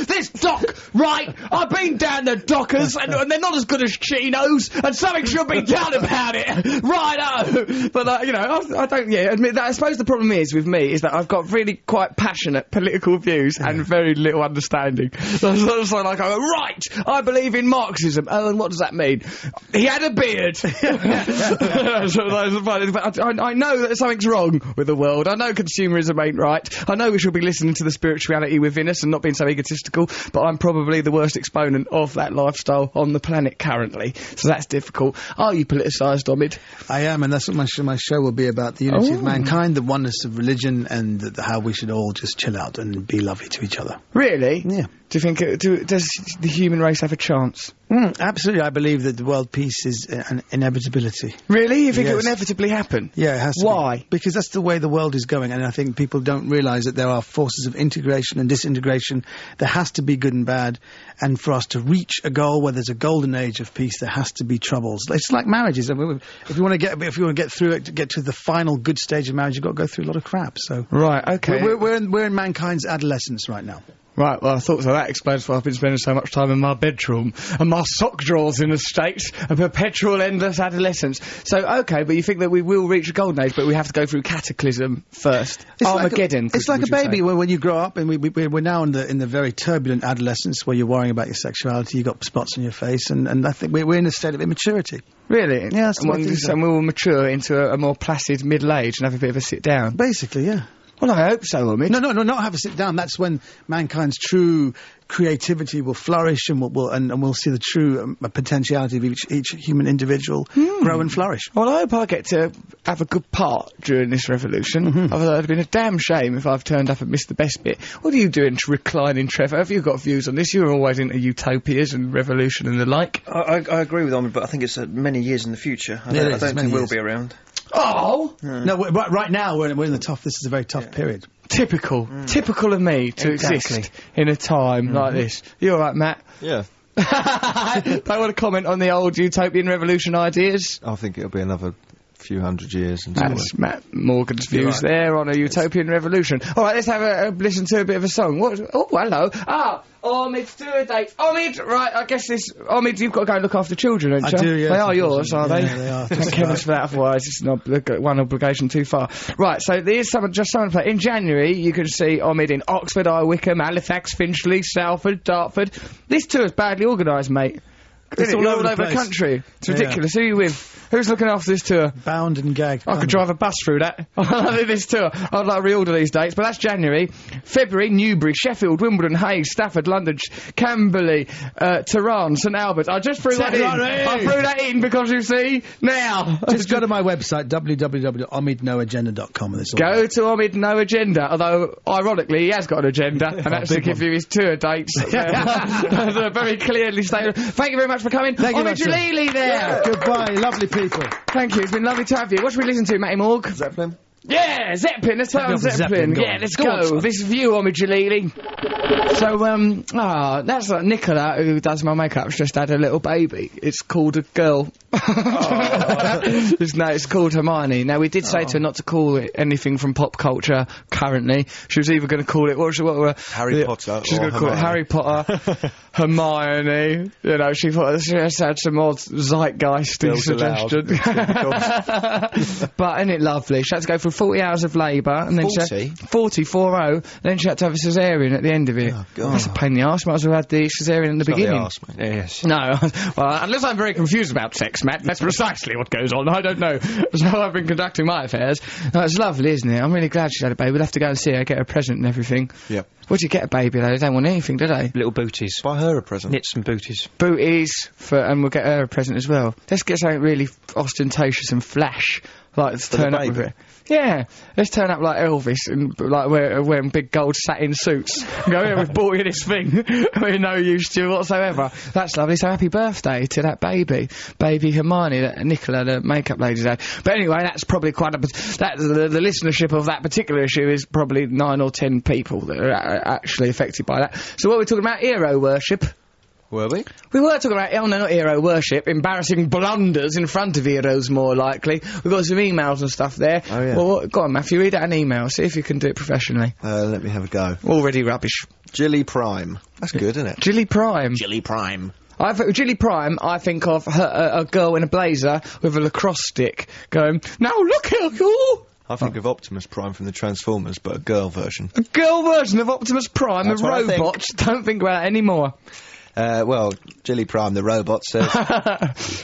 This dock, right? I've been down the Dockers, and they're not as good as chinos, and something should be done about it. Righto! But, I don't, admit that. I suppose the problem is, with me, is that I've got really quite passionate political views and very little understanding. So I go, right, I believe in Marxism. Oh, and what does that mean? He had a beard. But I know that something's wrong with the world. I know consumerism ain't right. I know we should be listening to the spirituality within us and not being so egotistical, but I'm probably the worst exponent of that lifestyle on the planet currently. So that's difficult. Are you politicised, Omid? I am, and that's what my show will be about, the unity of mankind, the oneness of religion, and how we should all just chill out and be lovely to each other. Really? Yeah. Do you think, does the human race have a chance? Absolutely. I believe that the world peace is an inevitability. Really? You think it will inevitably happen? Yeah, it has to. Why? Be. Because that's the way the world is going, and I think people don't realise that there are forces of integration and disintegration. There has to be good and bad, and for us to reach a goal where there's a golden age of peace, there has to be troubles. It's like marriages. I mean, if you want to get through it, to get to the final good stage of marriage, you've got to go through a lot of crap. So right, okay. We're in mankind's adolescence right now. Right, well, I thought so. That explains why I've been spending so much time in my bedroom, and my sock drawers in a state of perpetual endless adolescence. So, okay, but you think that we will reach a golden age, but we have to go through cataclysm first. Armageddon. It's like a baby when you grow up, and we're now in the very turbulent adolescence where you're worrying about your sexuality, you've got spots on your face, and I think we're in a state of immaturity. Really? Yeah, and we will mature into a more placid middle age and have a bit of a sit down. Basically, yeah. Well, I hope so, Omid. No, not have a sit down. That's when mankind's true creativity will flourish, and we'll see the true potentiality of each human individual grow and flourish. Well, I hope I get to have a good part during this revolution. It would have been a damn shame if I've turned up and missed the best bit. What are you doing, reclining, Trevor? Have you got views on this? You're always into utopias and revolution and the like. I agree with Omid, but I think it's many years in the future. I don't think we'll be around. Oh! No, right now we're in the tough. This is a very tough period. Typical of me to exist in a time like this. You all right, Matt? Yeah. Don't want to comment on the old utopian revolution ideas? I think it'll be another few hundred years until that's Matt Morgan's views there on a utopian revolution. All right, let's have a listen to a bit of a song. Oh, hello. Omid's tour dates. Omid, right, I guess Omid, you've got to go and look after children, don't you? I do, yeah. They are yours, are they? Yeah, they are. Thank heavens for that, otherwise it's not one obligation too far. Right, so there's someone to play. In January, you can see Omid in Oxford, Wickham, Halifax, Finchley, Salford, Dartford. This tour's badly organised, mate. It's all over the country. It's ridiculous. Who are you with? Who's looking after this tour? Bound and gagged. I could drive a bus through that. I did this tour. I'd like to reorder these dates, but that's January. February, Newbury, Sheffield, Wimbledon, Hayes, Stafford, London, Camberley, Tehran, St Albans. I just threw that in. I threw that in because, you see, now. Just go to my website, www.omidnoagenda.com. Go to Omid No Agenda, although, ironically, he has got an agenda, and that's to give you his tour dates. Very clearly stated. Thank you very much for coming. Thank you, Omid Djalili there. Yeah, goodbye, lovely people. Thank you, it's been lovely to have you. What should we listen to, Matty Morg? Zeppelin. Yeah, Zeppelin, let's play on Zeppelin. Yeah, let's go. This is for you, Omid Djalili. So, that's like Nicola, who does my makeup, just had a little baby. It's called a girl. It's called Hermione. Now, we did say to her not to call it anything from pop culture currently. She was either going to call it, Harry Potter. She was going to call it Harry Potter, Hermione. You know, she just had some odd zeitgeisty suggestion. But isn't it lovely? She had to go through 40 hours of labour, and then 40, then she had to have a caesarean at the end of it. Oh, God. That's a pain in the arse. Might as well have the caesarean in the beginning. Not the arse, mate. Yes. No. Well, unless I'm very confused about sex, Matt, that's precisely what goes on. I don't know. That's how I've been conducting my affairs. No, it's lovely, isn't it? I'm really glad she had a baby. We'll have to go and see her, get her a present and everything. Yep. What do you get a baby, though? They don't want anything, do they? Little booties. Buy her a present. Knit some booties. Booties, and we'll get her a present as well. Let's get something really ostentatious and flash Like, let's turn up with it. Yeah, let's turn up like Elvis and like wearing big gold satin suits. Go, yeah, we've bought you this thing. We're no use to you whatsoever. That's lovely. So happy birthday to that baby Hermione that Nicola, the makeup lady's had. But anyway, that's probably quite the listenership of that particular issue is probably 9 or 10 people that are actually affected by that. So what we're talking about, hero worship. Were we? We were talking about, oh no, not hero worship, embarrassing blunders in front of heroes, more likely. We've got some emails and stuff there. Oh, yeah. Well, go on, Matthew, read out an email, see if you can do it professionally. Let me have a go. Already rubbish. Jilly Prime. That's good, isn't it? Jilly Prime. Jilly Prime. Jilly Prime, I think of a girl in a blazer with a lacrosse stick going, now look here, you! I think of Optimus Prime from the Transformers, but a girl version. A girl version of Optimus Prime, That's a robot. Don't think about it anymore. Well, Jilly Prime, the robot, says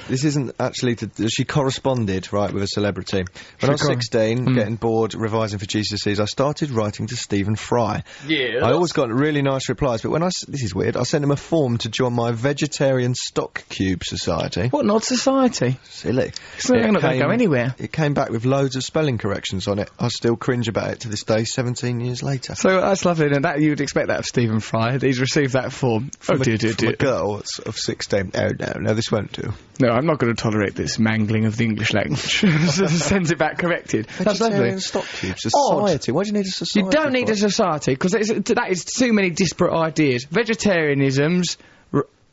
this isn't actually she corresponded, right, with a celebrity. When I was 16, getting bored revising for GCSEs, I started writing to Stephen Fry. Yeah. I always got really nice replies, but when this is weird, I sent him a form to join my Vegetarian Stock Cube Society. What, not society? Silly. It's not going to go anywhere. It came back with loads of spelling corrections on it. I still cringe about it to this day, 17 years later. So that's lovely, and that you'd expect that of Stephen Fry. He's received that form. From a girl of 16. Oh, no, this won't do. No, I'm not going to tolerate this mangling of the English language. Sends it back corrected. That's lovely. Stock Cube Society. Why do you need a society? You don't need a society, because that is too many disparate ideas. Vegetarianisms,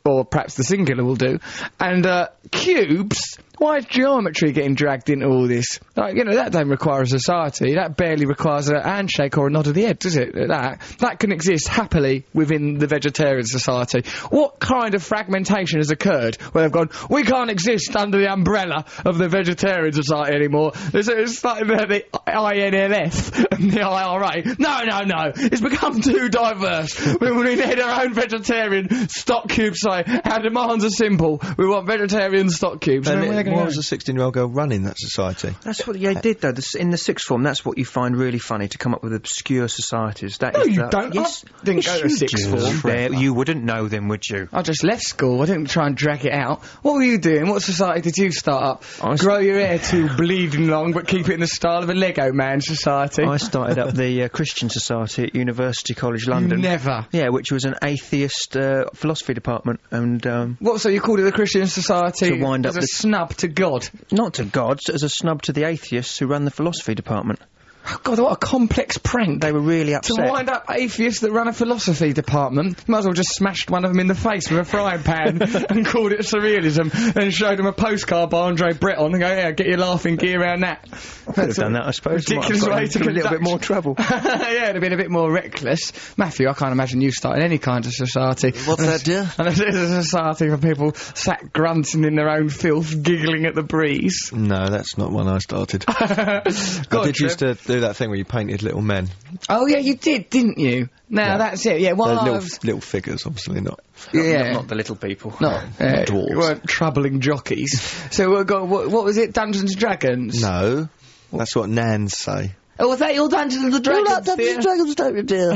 or perhaps the singular will do, and cubes. Why is geometry getting dragged into all this? Like, you know, that don't require a society. That barely requires a handshake or a nod of the head, does it? That can exist happily within the vegetarian society. What kind of fragmentation has occurred where they've gone, we can't exist under the umbrella of the vegetarian society anymore? It's like the INLF and the IRA. No. It's become too diverse. We need our own vegetarian stock cube society. Our demands are simple. We want vegetarian stock cubes. Why was a 16-year-old girl running that society? That's what they did, though. In the sixth form, that's what you find really funny, to come up with obscure societies. No, you don't. Yes, I didn't go to sixth form. You wouldn't know them, would you? I just left school. I didn't try and drag it out. What were you doing? What society did you start up? Grow your hair too bleeding long, but keep it in the style of a Lego Man society. I started up the Christian Society at University College London. Never. Yeah, which was an atheist philosophy department, and what? So you called it the Christian Society? To wind up as a snub to God. Not to God, as a snub to the atheists who run the philosophy department. Oh God, what a complex prank. They were really upset. To wind up atheists that run a philosophy department, might as well just smashed one of them in the face with a frying pan and called it surrealism, and showed them a postcard by Andre Breton and go, yeah, get your laughing gear around that. Could have done that, I suppose. Ridiculous way to a little bit more trouble. Yeah, it'd have been a bit more reckless. Matthew, I can't imagine you starting any kind of society. What's that, dear? And it's a society for people sat grunting in their own filth, giggling at the breeze. No, that's not one I started. I did used to do that thing where you painted little men. Oh yeah, you did, didn't you? Now that's it. Yeah, well, little figures, obviously not. Yeah, not the little people. No, dwarves. You weren't troubling jockeys. So what was it? Dungeons and Dragons? No, that's what Nans say. Oh, was that your Dungeons and Dragons? Dungeons and Dragons, don't you, dear?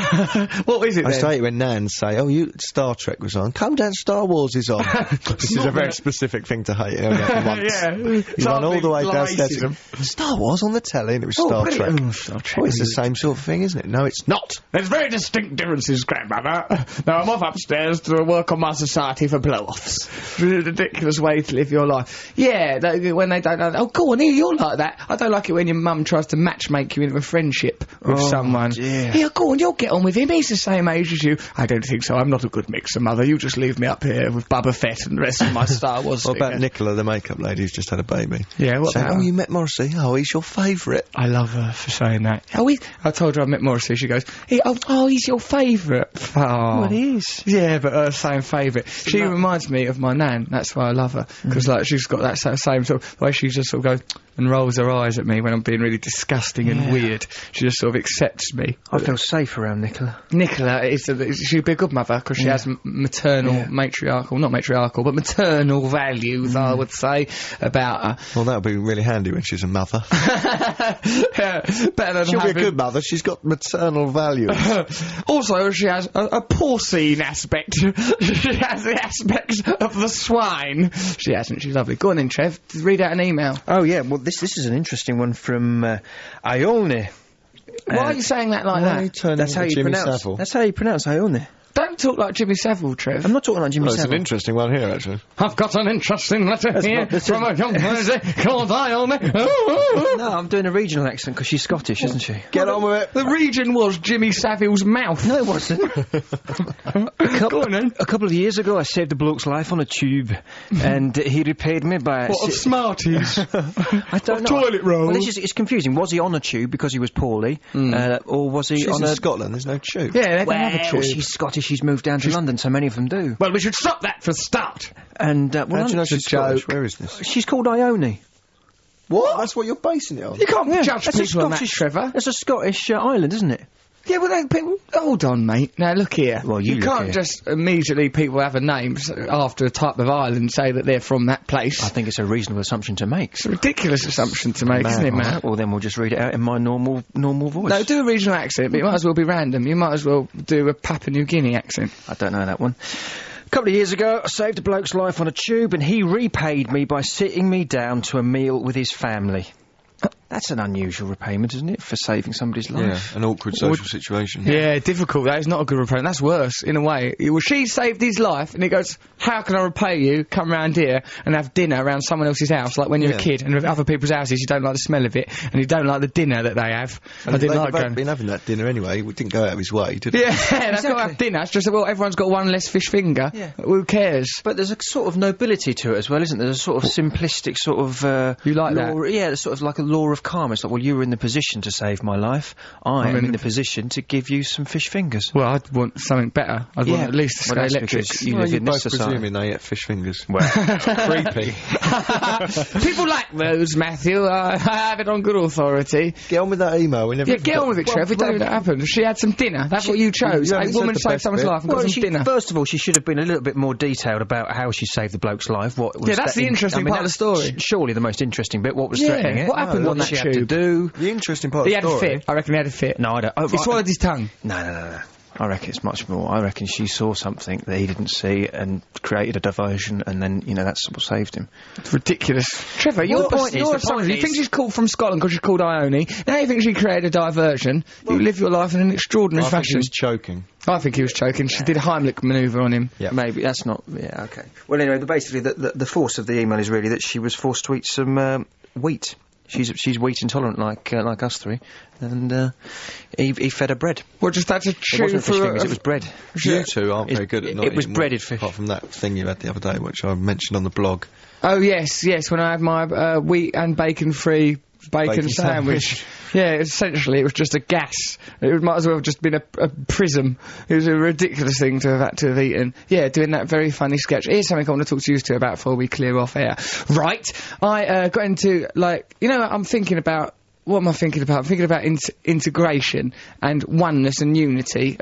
What is it? I then? say it when Nans say, "Oh, Star Trek was on. Come down, Star Wars is on." This is a very specific thing to hate. Yeah, you run all the way downstairs. Star Wars on the telly, and it was Star Trek. Star Trek. Oh, it's the same sort of thing, isn't it? No, it's not. There's very distinct differences, grandmother. Now I'm off upstairs to work on my society for blow-offs. Ridiculous way to live your life. Yeah, when they don't know. Oh, go on, here, you're like that. I don't like it when your mum tries to matchmake you into a friendship with someone. Dear. Yeah, go on, you'll get on with him. He's the same age as you. I don't think so. I'm not a good mixer, mother. You just leave me up here with Boba Fett and the rest of my Star Wars. What about Nicola, the makeup lady who's just had a baby? Yeah, what about her? Oh, you met Morrissey? Oh, he's your favourite. I love her for saying that. I told her I met Morrissey. She goes, he's your favourite. Oh. Well, he is. Yeah, but her saying favourite. She reminds me of my nan. That's why I love her. Because, she's got that same sort of way she just sort of goes and rolls her eyes at me when I'm being really disgusting and weird. weird. She just sort of accepts me. I feel safe around Nicola. Nicola she'd be a good mother because she has maternal, not matriarchal, but maternal values, I would say, about her. Well, that'll be really handy when she's a mother. Better than She'll be a good mother. She's got maternal values. Also, she has a porcine aspect. She has the aspect of the swine. She hasn't. She's lovely. Go on then, Trev. Read out an email. Oh, yeah. Well, this is an interesting one from Ione. Why are you saying that like that? That's how you pronounce. That's how you pronounce Ione. Don't talk like Jimmy Savile, Trev. I'm not talking like Jimmy It's Savile. an interesting one here, actually. I've got an interesting letter here from a young lady called Ione. No, I'm doing a regional accent because she's Scottish, isn't she? Get on with it. The region was Jimmy Savile's mouth. No, it wasn't. Go on then. A couple of years ago, I saved a bloke's life on a tube, and he repaid me by... What, of Smarties? I don't know. Toilet roll? Well, it's confusing. Was he on a tube because he was poorly, or was he She's on in a... Scotland, there's no tube. Yeah, they don't have a Well, tube. she's Scottish, she's moved down to London, so many of them do. Well, we should stop that for a start. And, well, How do you know it's a she's Scottish? joke. Where is this? She's called Ione. What? That's what you're basing it on? You can't judge That's a people on that, Scottish... Trevor. That's a Scottish island, isn't it? Yeah, well, then people... Hold on, mate. Now, look here. Well, you look can't here. just immediately people have a name after a type of island say that they're from that place. I think it's a reasonable assumption to make. It's a ridiculous assumption to make, isn't it, Matt? Well, then we'll just read it out in my normal voice. No, do a regional accent, but it might as well be random. You might as well do a Papua New Guinea accent. I don't know that one. A couple of years ago, I saved a bloke's life on a tube, and he repaid me by sitting me down to a meal with his family. That's an unusual repayment, isn't it, for saving somebody's life? Yeah, an awkward social situation. Yeah, difficult. That is not a good repayment. That's worse, in a way. Well, she saved his life, and he goes, how can I repay you? Come round here and have dinner around someone else's house, like when you're a kid, and with other people's houses, you don't like the smell of it, and you don't like the dinner that they have. And I didn't like they've going... been having that dinner anyway. He didn't go out of his way, did he? Yeah, they've got to have dinner. It's just, well, everyone's got one less fish finger. Yeah. Who cares? But there's a sort of nobility to it as well, isn't there? There's a sort of simplistic sort of... You like law, that? Yeah, it's sort of like a law of karma. It's like, well, you were in the position to save my life. I am in the position to give you some fish fingers. Well, I'd want something better. I'd want at least well, that's electrics. because you live in both this society. presuming they ate fish fingers. Well, Creepy. People like those, Matthew. I have it on good authority. Get on with that email. We never Yeah, get on with it, Trev. We don't know what happened. She had some dinner. That's what you chose. you A haven't woman said the saved best someone's bit. life and got some dinner. First of all, she should have been a little bit more detailed about how she saved the bloke's life. What was Yeah, that's the interesting part of the story. Surely the most interesting bit. What was Yeah, threatening it? what happened on What that she had to tube? do? The interesting part He of had the a story... fit. I reckon he had a fit. No, I don't. Oh, He swallowed his tongue. No. I reckon it's much more. I reckon she saw something that he didn't see and created a diversion, and then, that's what saved him. It's ridiculous. Trevor, you're you think she's called from Scotland because she's called Ione. Now you think she created a diversion. You live your life in an extraordinary I think he fashion. was choking. I think he was choking. She did a Heimlich manoeuvre on him. Yeah. Maybe that's not. Yeah, okay. Well, anyway, basically, the force of the email is really that she was forced to eat some wheat. She's wheat intolerant like us three, and he fed her bread. Well, just had to It chew wasn't fish for fingers, it was bread. You two aren't very good at not it was eating breaded wheat, fish. apart from that thing you had the other day, which I mentioned on the blog. Oh, yes, when I had my wheat and bacon-free bacon sandwich. Yeah, essentially, it was just a gas. It might as well have just been a prism. It was a ridiculous thing to have had to have eaten. Yeah, doing that very funny sketch. Here's something I want to talk to you two about before we clear off air. Right, I got into, I'm thinking about... What am I thinking about? I'm thinking about integration and oneness and unity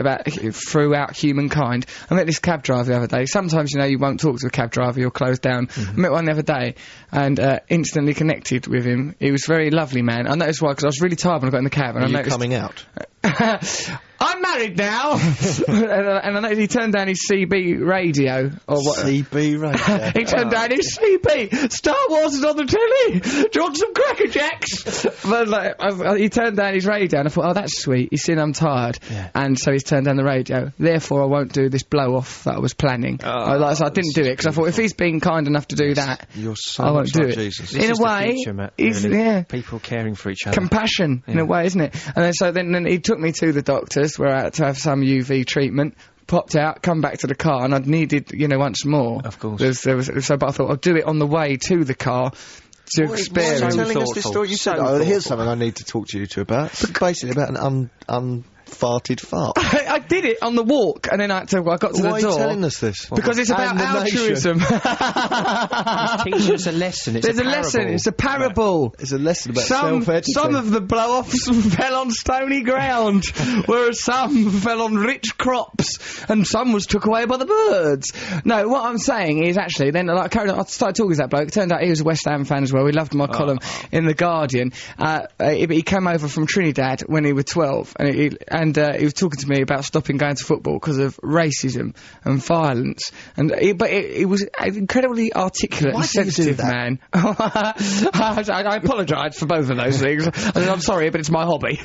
throughout humankind. I met this cab driver the other day. Sometimes, you won't talk to a cab driver, you're closed down. I met one the other day and instantly connected with him. He was a very lovely man. I noticed why, because I was really tired when I got in the cab. And Are I you noticed coming out? I'm married now! and I noticed he turned down his CB radio. Or what? CB radio. He turned down his CB. Star Wars is on the telly. Do you want some Cracker Jacks? But he turned down his radio, and I thought, oh, that's sweet. He's seen I'm tired, and so he's turned down the radio. Therefore, I won't do this blow off that I was planning. So I didn't do it because I thought if he's been kind enough to do that, You're so I won't much do like it. Jesus. This In is a the way, future, Matt, he's really. People caring for each other. compassion in a way, isn't it? And then he took me to the doctors where I had to have some UV treatment. Popped out, come back to the car, and I'd needed, once more. Of course. But I thought I'll do it on the way to the car to Why are experience. you telling us this story? You said, here's something I need to talk to you two about. It's basically about an farted fart. I did it on the walk, and then I got to the door. Why are you telling us this? Because it's about And the altruism. He's teaching us a lesson. It's There's a parable. lesson. It's a parable. It's a lesson about Some self-editing. of the blow-offs fell on stony ground, whereas some fell on rich crops, and some was took away by the birds. No, what I'm saying is actually, then like, I started talking to that bloke. It turned out he was a West Ham fan as well. He loved my column in The Guardian. He came over from Trinidad when he was 12, and he was talking to me about stopping going to football because of racism and violence. And he was an incredibly articulate and sensitive man. I apologise for both of those things. I'm sorry, but it's my hobby.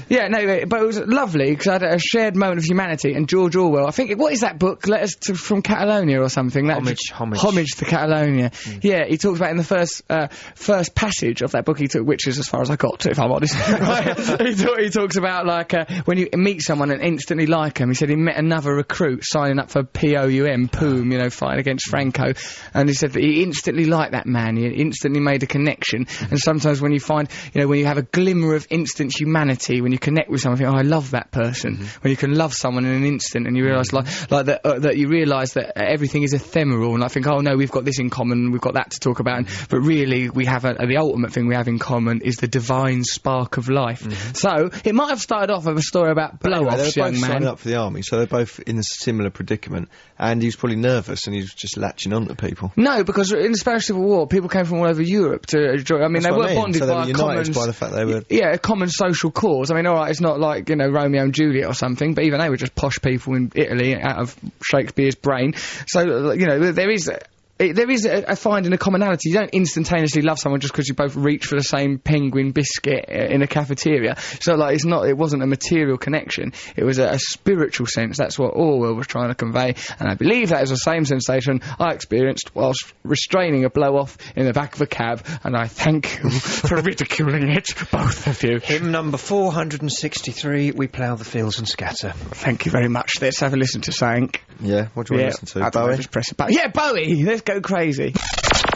Yeah, no, but it was lovely because I had a shared moment of humanity. And George Orwell, I think, what is that book? Letters from Catalonia or something? Homage to Catalonia. Yeah, he talks about in the first passage of that book he took, which is as far as I got, if I'm honest. He talks about like when you meet someone and instantly like him. He said he met another recruit signing up for POUM, you know, fighting against Franco, and he said that he instantly liked that man. He instantly made a connection. And sometimes when you find, you know, when you have a glimmer of instant humanity, when you connect with someone, you think, oh, I love that person. When you can love someone in an instant, and you realise like that you realise that everything is ephemeral, and I think, oh no, we've got this in common, we've got that to talk about, but really we have the ultimate thing we have in common is the divine spark of life. So it might have started off with a story about blow-offs, they were both young man. signing up for the army, so they're both in a similar predicament, and he was probably nervous, and he was just latching on to people. No, because in the Spanish Civil War, people came from all over Europe to join. I mean, That's they what were I mean. bonded So they by were a united common... by the fact they were... Yeah, a common social cause. I mean, alright, it's not like, you know, Romeo and Juliet or something, but even they were just posh people in Italy out of Shakespeare's brain. So, you know, there is a finding a commonality. You don't instantaneously love someone just because you both reach for the same penguin biscuit in a cafeteria. So, like, it wasn't a material connection. It was a spiritual sense. That's what Orwell was trying to convey. And I believe that is the same sensation I experienced whilst restraining a blow-off in the back of a cab. And I thank you for ridiculing it, both of you. Hymn number 463, We Plough the Fields and Scatter. Thank you very much. Let's have a listen to Sank. Yeah, what do you want to listen to? I don't know, Bowie? just press it. Yeah, Bowie! Let's go crazy.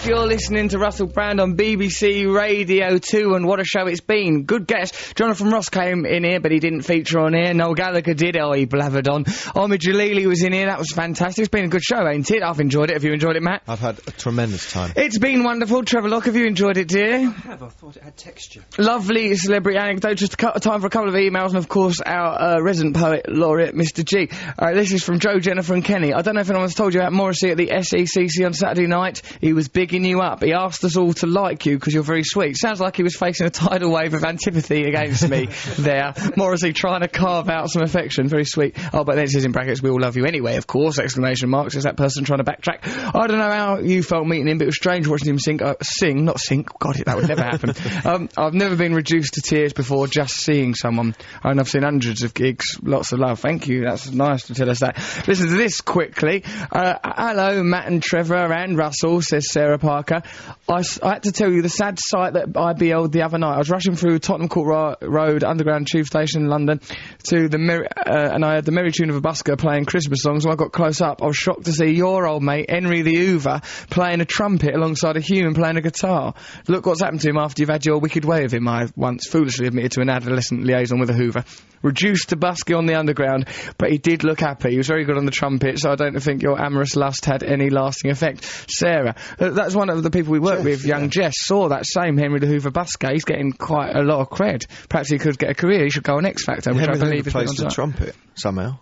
You're listening to Russell Brand on BBC Radio 2, and what a show it's been. Good guess. Jonathan Ross came in here, but he didn't feature on here. Noel Gallagher did. Oh, he blathered on. Omid Djalili was in here. That was fantastic. It's been a good show, ain't it? I've enjoyed it. Have you enjoyed it, Matt? I've had a tremendous time. It's been wonderful. Trevor Locke, have you enjoyed it, dear? I thought it had texture. Lovely celebrity anecdote. Just time for a couple of emails, and of course our resident poet laureate, Mr. G. This is from Joe, Jennifer and Kenny. I don't know if anyone's told you about Morrissey at the SECC on Saturday night. He was bigging you up. He asked us all to like you because you're very sweet. Sounds like he was facing a tidal wave of antipathy against me there. Morrissey trying to carve out some affection. Very sweet. Oh, but then it says in brackets, we all love you anyway, of course, exclamation marks. Is that person trying to backtrack? I don't know how you felt meeting him, but it was strange watching him sing, not sink. God, that would never happen. I've never been reduced to tears before just seeing someone. And I've seen hundreds of gigs. Lots of love. Thank you. That's nice to tell us that. Listen to this quickly. Hello, Matt and Trevor and Russell, says Sarah Parker. I had to tell you the sad sight that I beheld the other night. I was rushing through Tottenham Court Road Underground Tube Station in London to the and I heard the merry tune of a busker playing Christmas songs. When I got close up, I was shocked to see your old mate, Henry the Hoover, playing a trumpet alongside a human playing a guitar. Look what's happened to him after you've had your wicked way of him, I once foolishly admitted to an adolescent liaison with a Hoover. Reduced to busking on the underground, but he did look happy. He was very good on the trumpet, so I don't think your amorous lust had any lasting effect. Sarah, that's one of the people we work with, young Jess, saw that same Henry the Hoover busker. He's getting quite a lot of cred. Perhaps he could get a career. He should go on X Factor, which I believe is plays the trumpet somehow.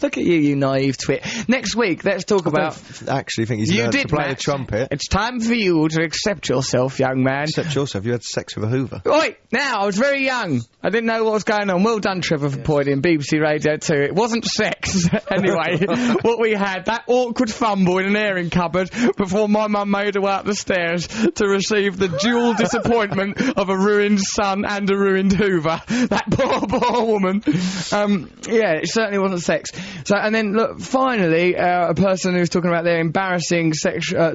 Look at you naive twit. Next week, let's talk about... I actually think he's learned to play the trumpet. It's time for you to accept yourself, young man. Accept yourself. You had sex with a Hoover. Oi! Now, I was very young. I didn't know what was going on. Well done, Trevor, for pointing. BBC Radio 2. It wasn't sex. Anyway, what we had, that awkward fumble in an airing cupboard before my mum made her way up the stairs to receive the dual disappointment of a ruined son and a ruined Hoover. That poor woman. Yeah, certainly wasn't sex. So, and then, look, finally, a person who's talking about their embarrassing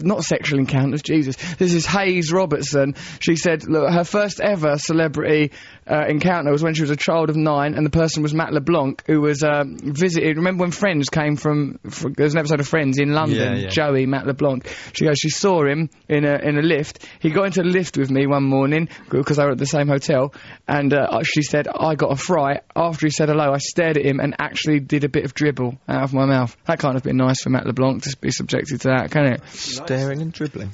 not sexual encounters, Jesus. This is Hayes Robertson. She said, look, her first ever celebrity encounter was when she was a child of 9, and the person was Matt LeBlanc, who was visited. Remember when Friends came from there was an episode of Friends in London? Yeah. Joey, Matt LeBlanc. She goes, she saw him in a lift. He got into the lift with me one morning because they were at the same hotel, and she said I got a fright. After he said hello, I stared at him and actually did a bit of dribble out of my mouth. That can't have been nice for Matt LeBlanc to be subjected to that, can it? Staring and dribbling.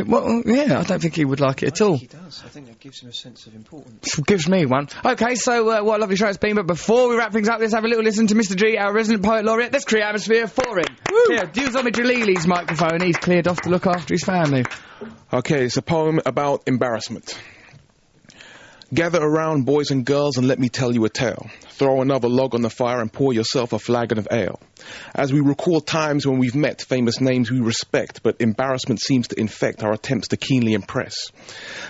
Well, yeah, I don't think he would like it at all. He does. I think that gives him a sense of importance. Gives me one. Okay, so what a lovely show it's been, but before we wrap things up, let's have a little listen to Mr. G, our resident poet laureate. Let's create atmosphere for him. Woo! Yeah, use Omid Djalili's microphone. He's cleared off to look after his family. Okay, it's a poem about embarrassment. Gather around, boys and girls, and let me tell you a tale. Throw another log on the fire and pour yourself a flagon of ale. As we recall times when we've met famous names we respect, but embarrassment seems to infect our attempts to keenly impress.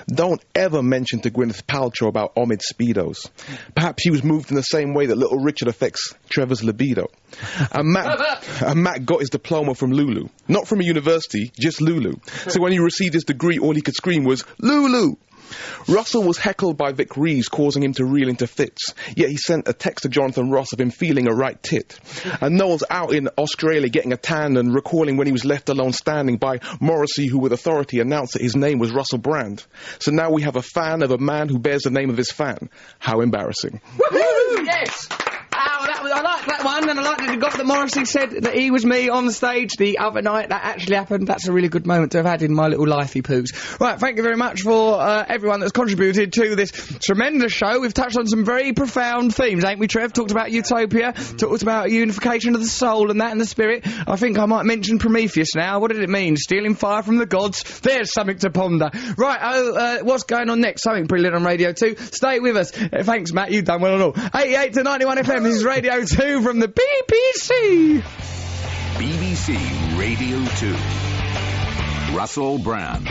Don't ever mention to Gwyneth Paltrow about Omid's speedos. Perhaps he was moved in the same way that Little Richard affects Trevor's libido. And Matt got his diploma from Lulu. Not from a university, just Lulu. So when he received his degree, all he could scream was, Lulu! Russell was heckled by Vic Reeves, causing him to reel into fits. Yet he sent a text to Jonathan Ross of him feeling a right tit. And Noel's out in Australia getting a tan and recalling when he was left alone standing by Morrissey, who with authority announced that his name was Russell Brand. So now we have a fan of a man who bears the name of his fan. How embarrassing. Woohoo! Yes! I like that one, and I like that you got that Morrissey said that he was me on the stage the other night. That actually happened. That's a really good moment to have had in my little lifey poos. Right, thank you very much for everyone that's contributed to this tremendous show. We've touched on some very profound themes, ain't we, Trev? Talked about Utopia, talked about unification of the soul and that and the spirit. I think I might mention Prometheus now. What did it mean? Stealing fire from the gods? There's something to ponder. Right, what's going on next? Something brilliant on Radio 2. Stay with us. Thanks, Matt. You've done well and all. 88 to 91 FM. This is Radio 2 from the BBC. BBC Radio 2. Russell Brand.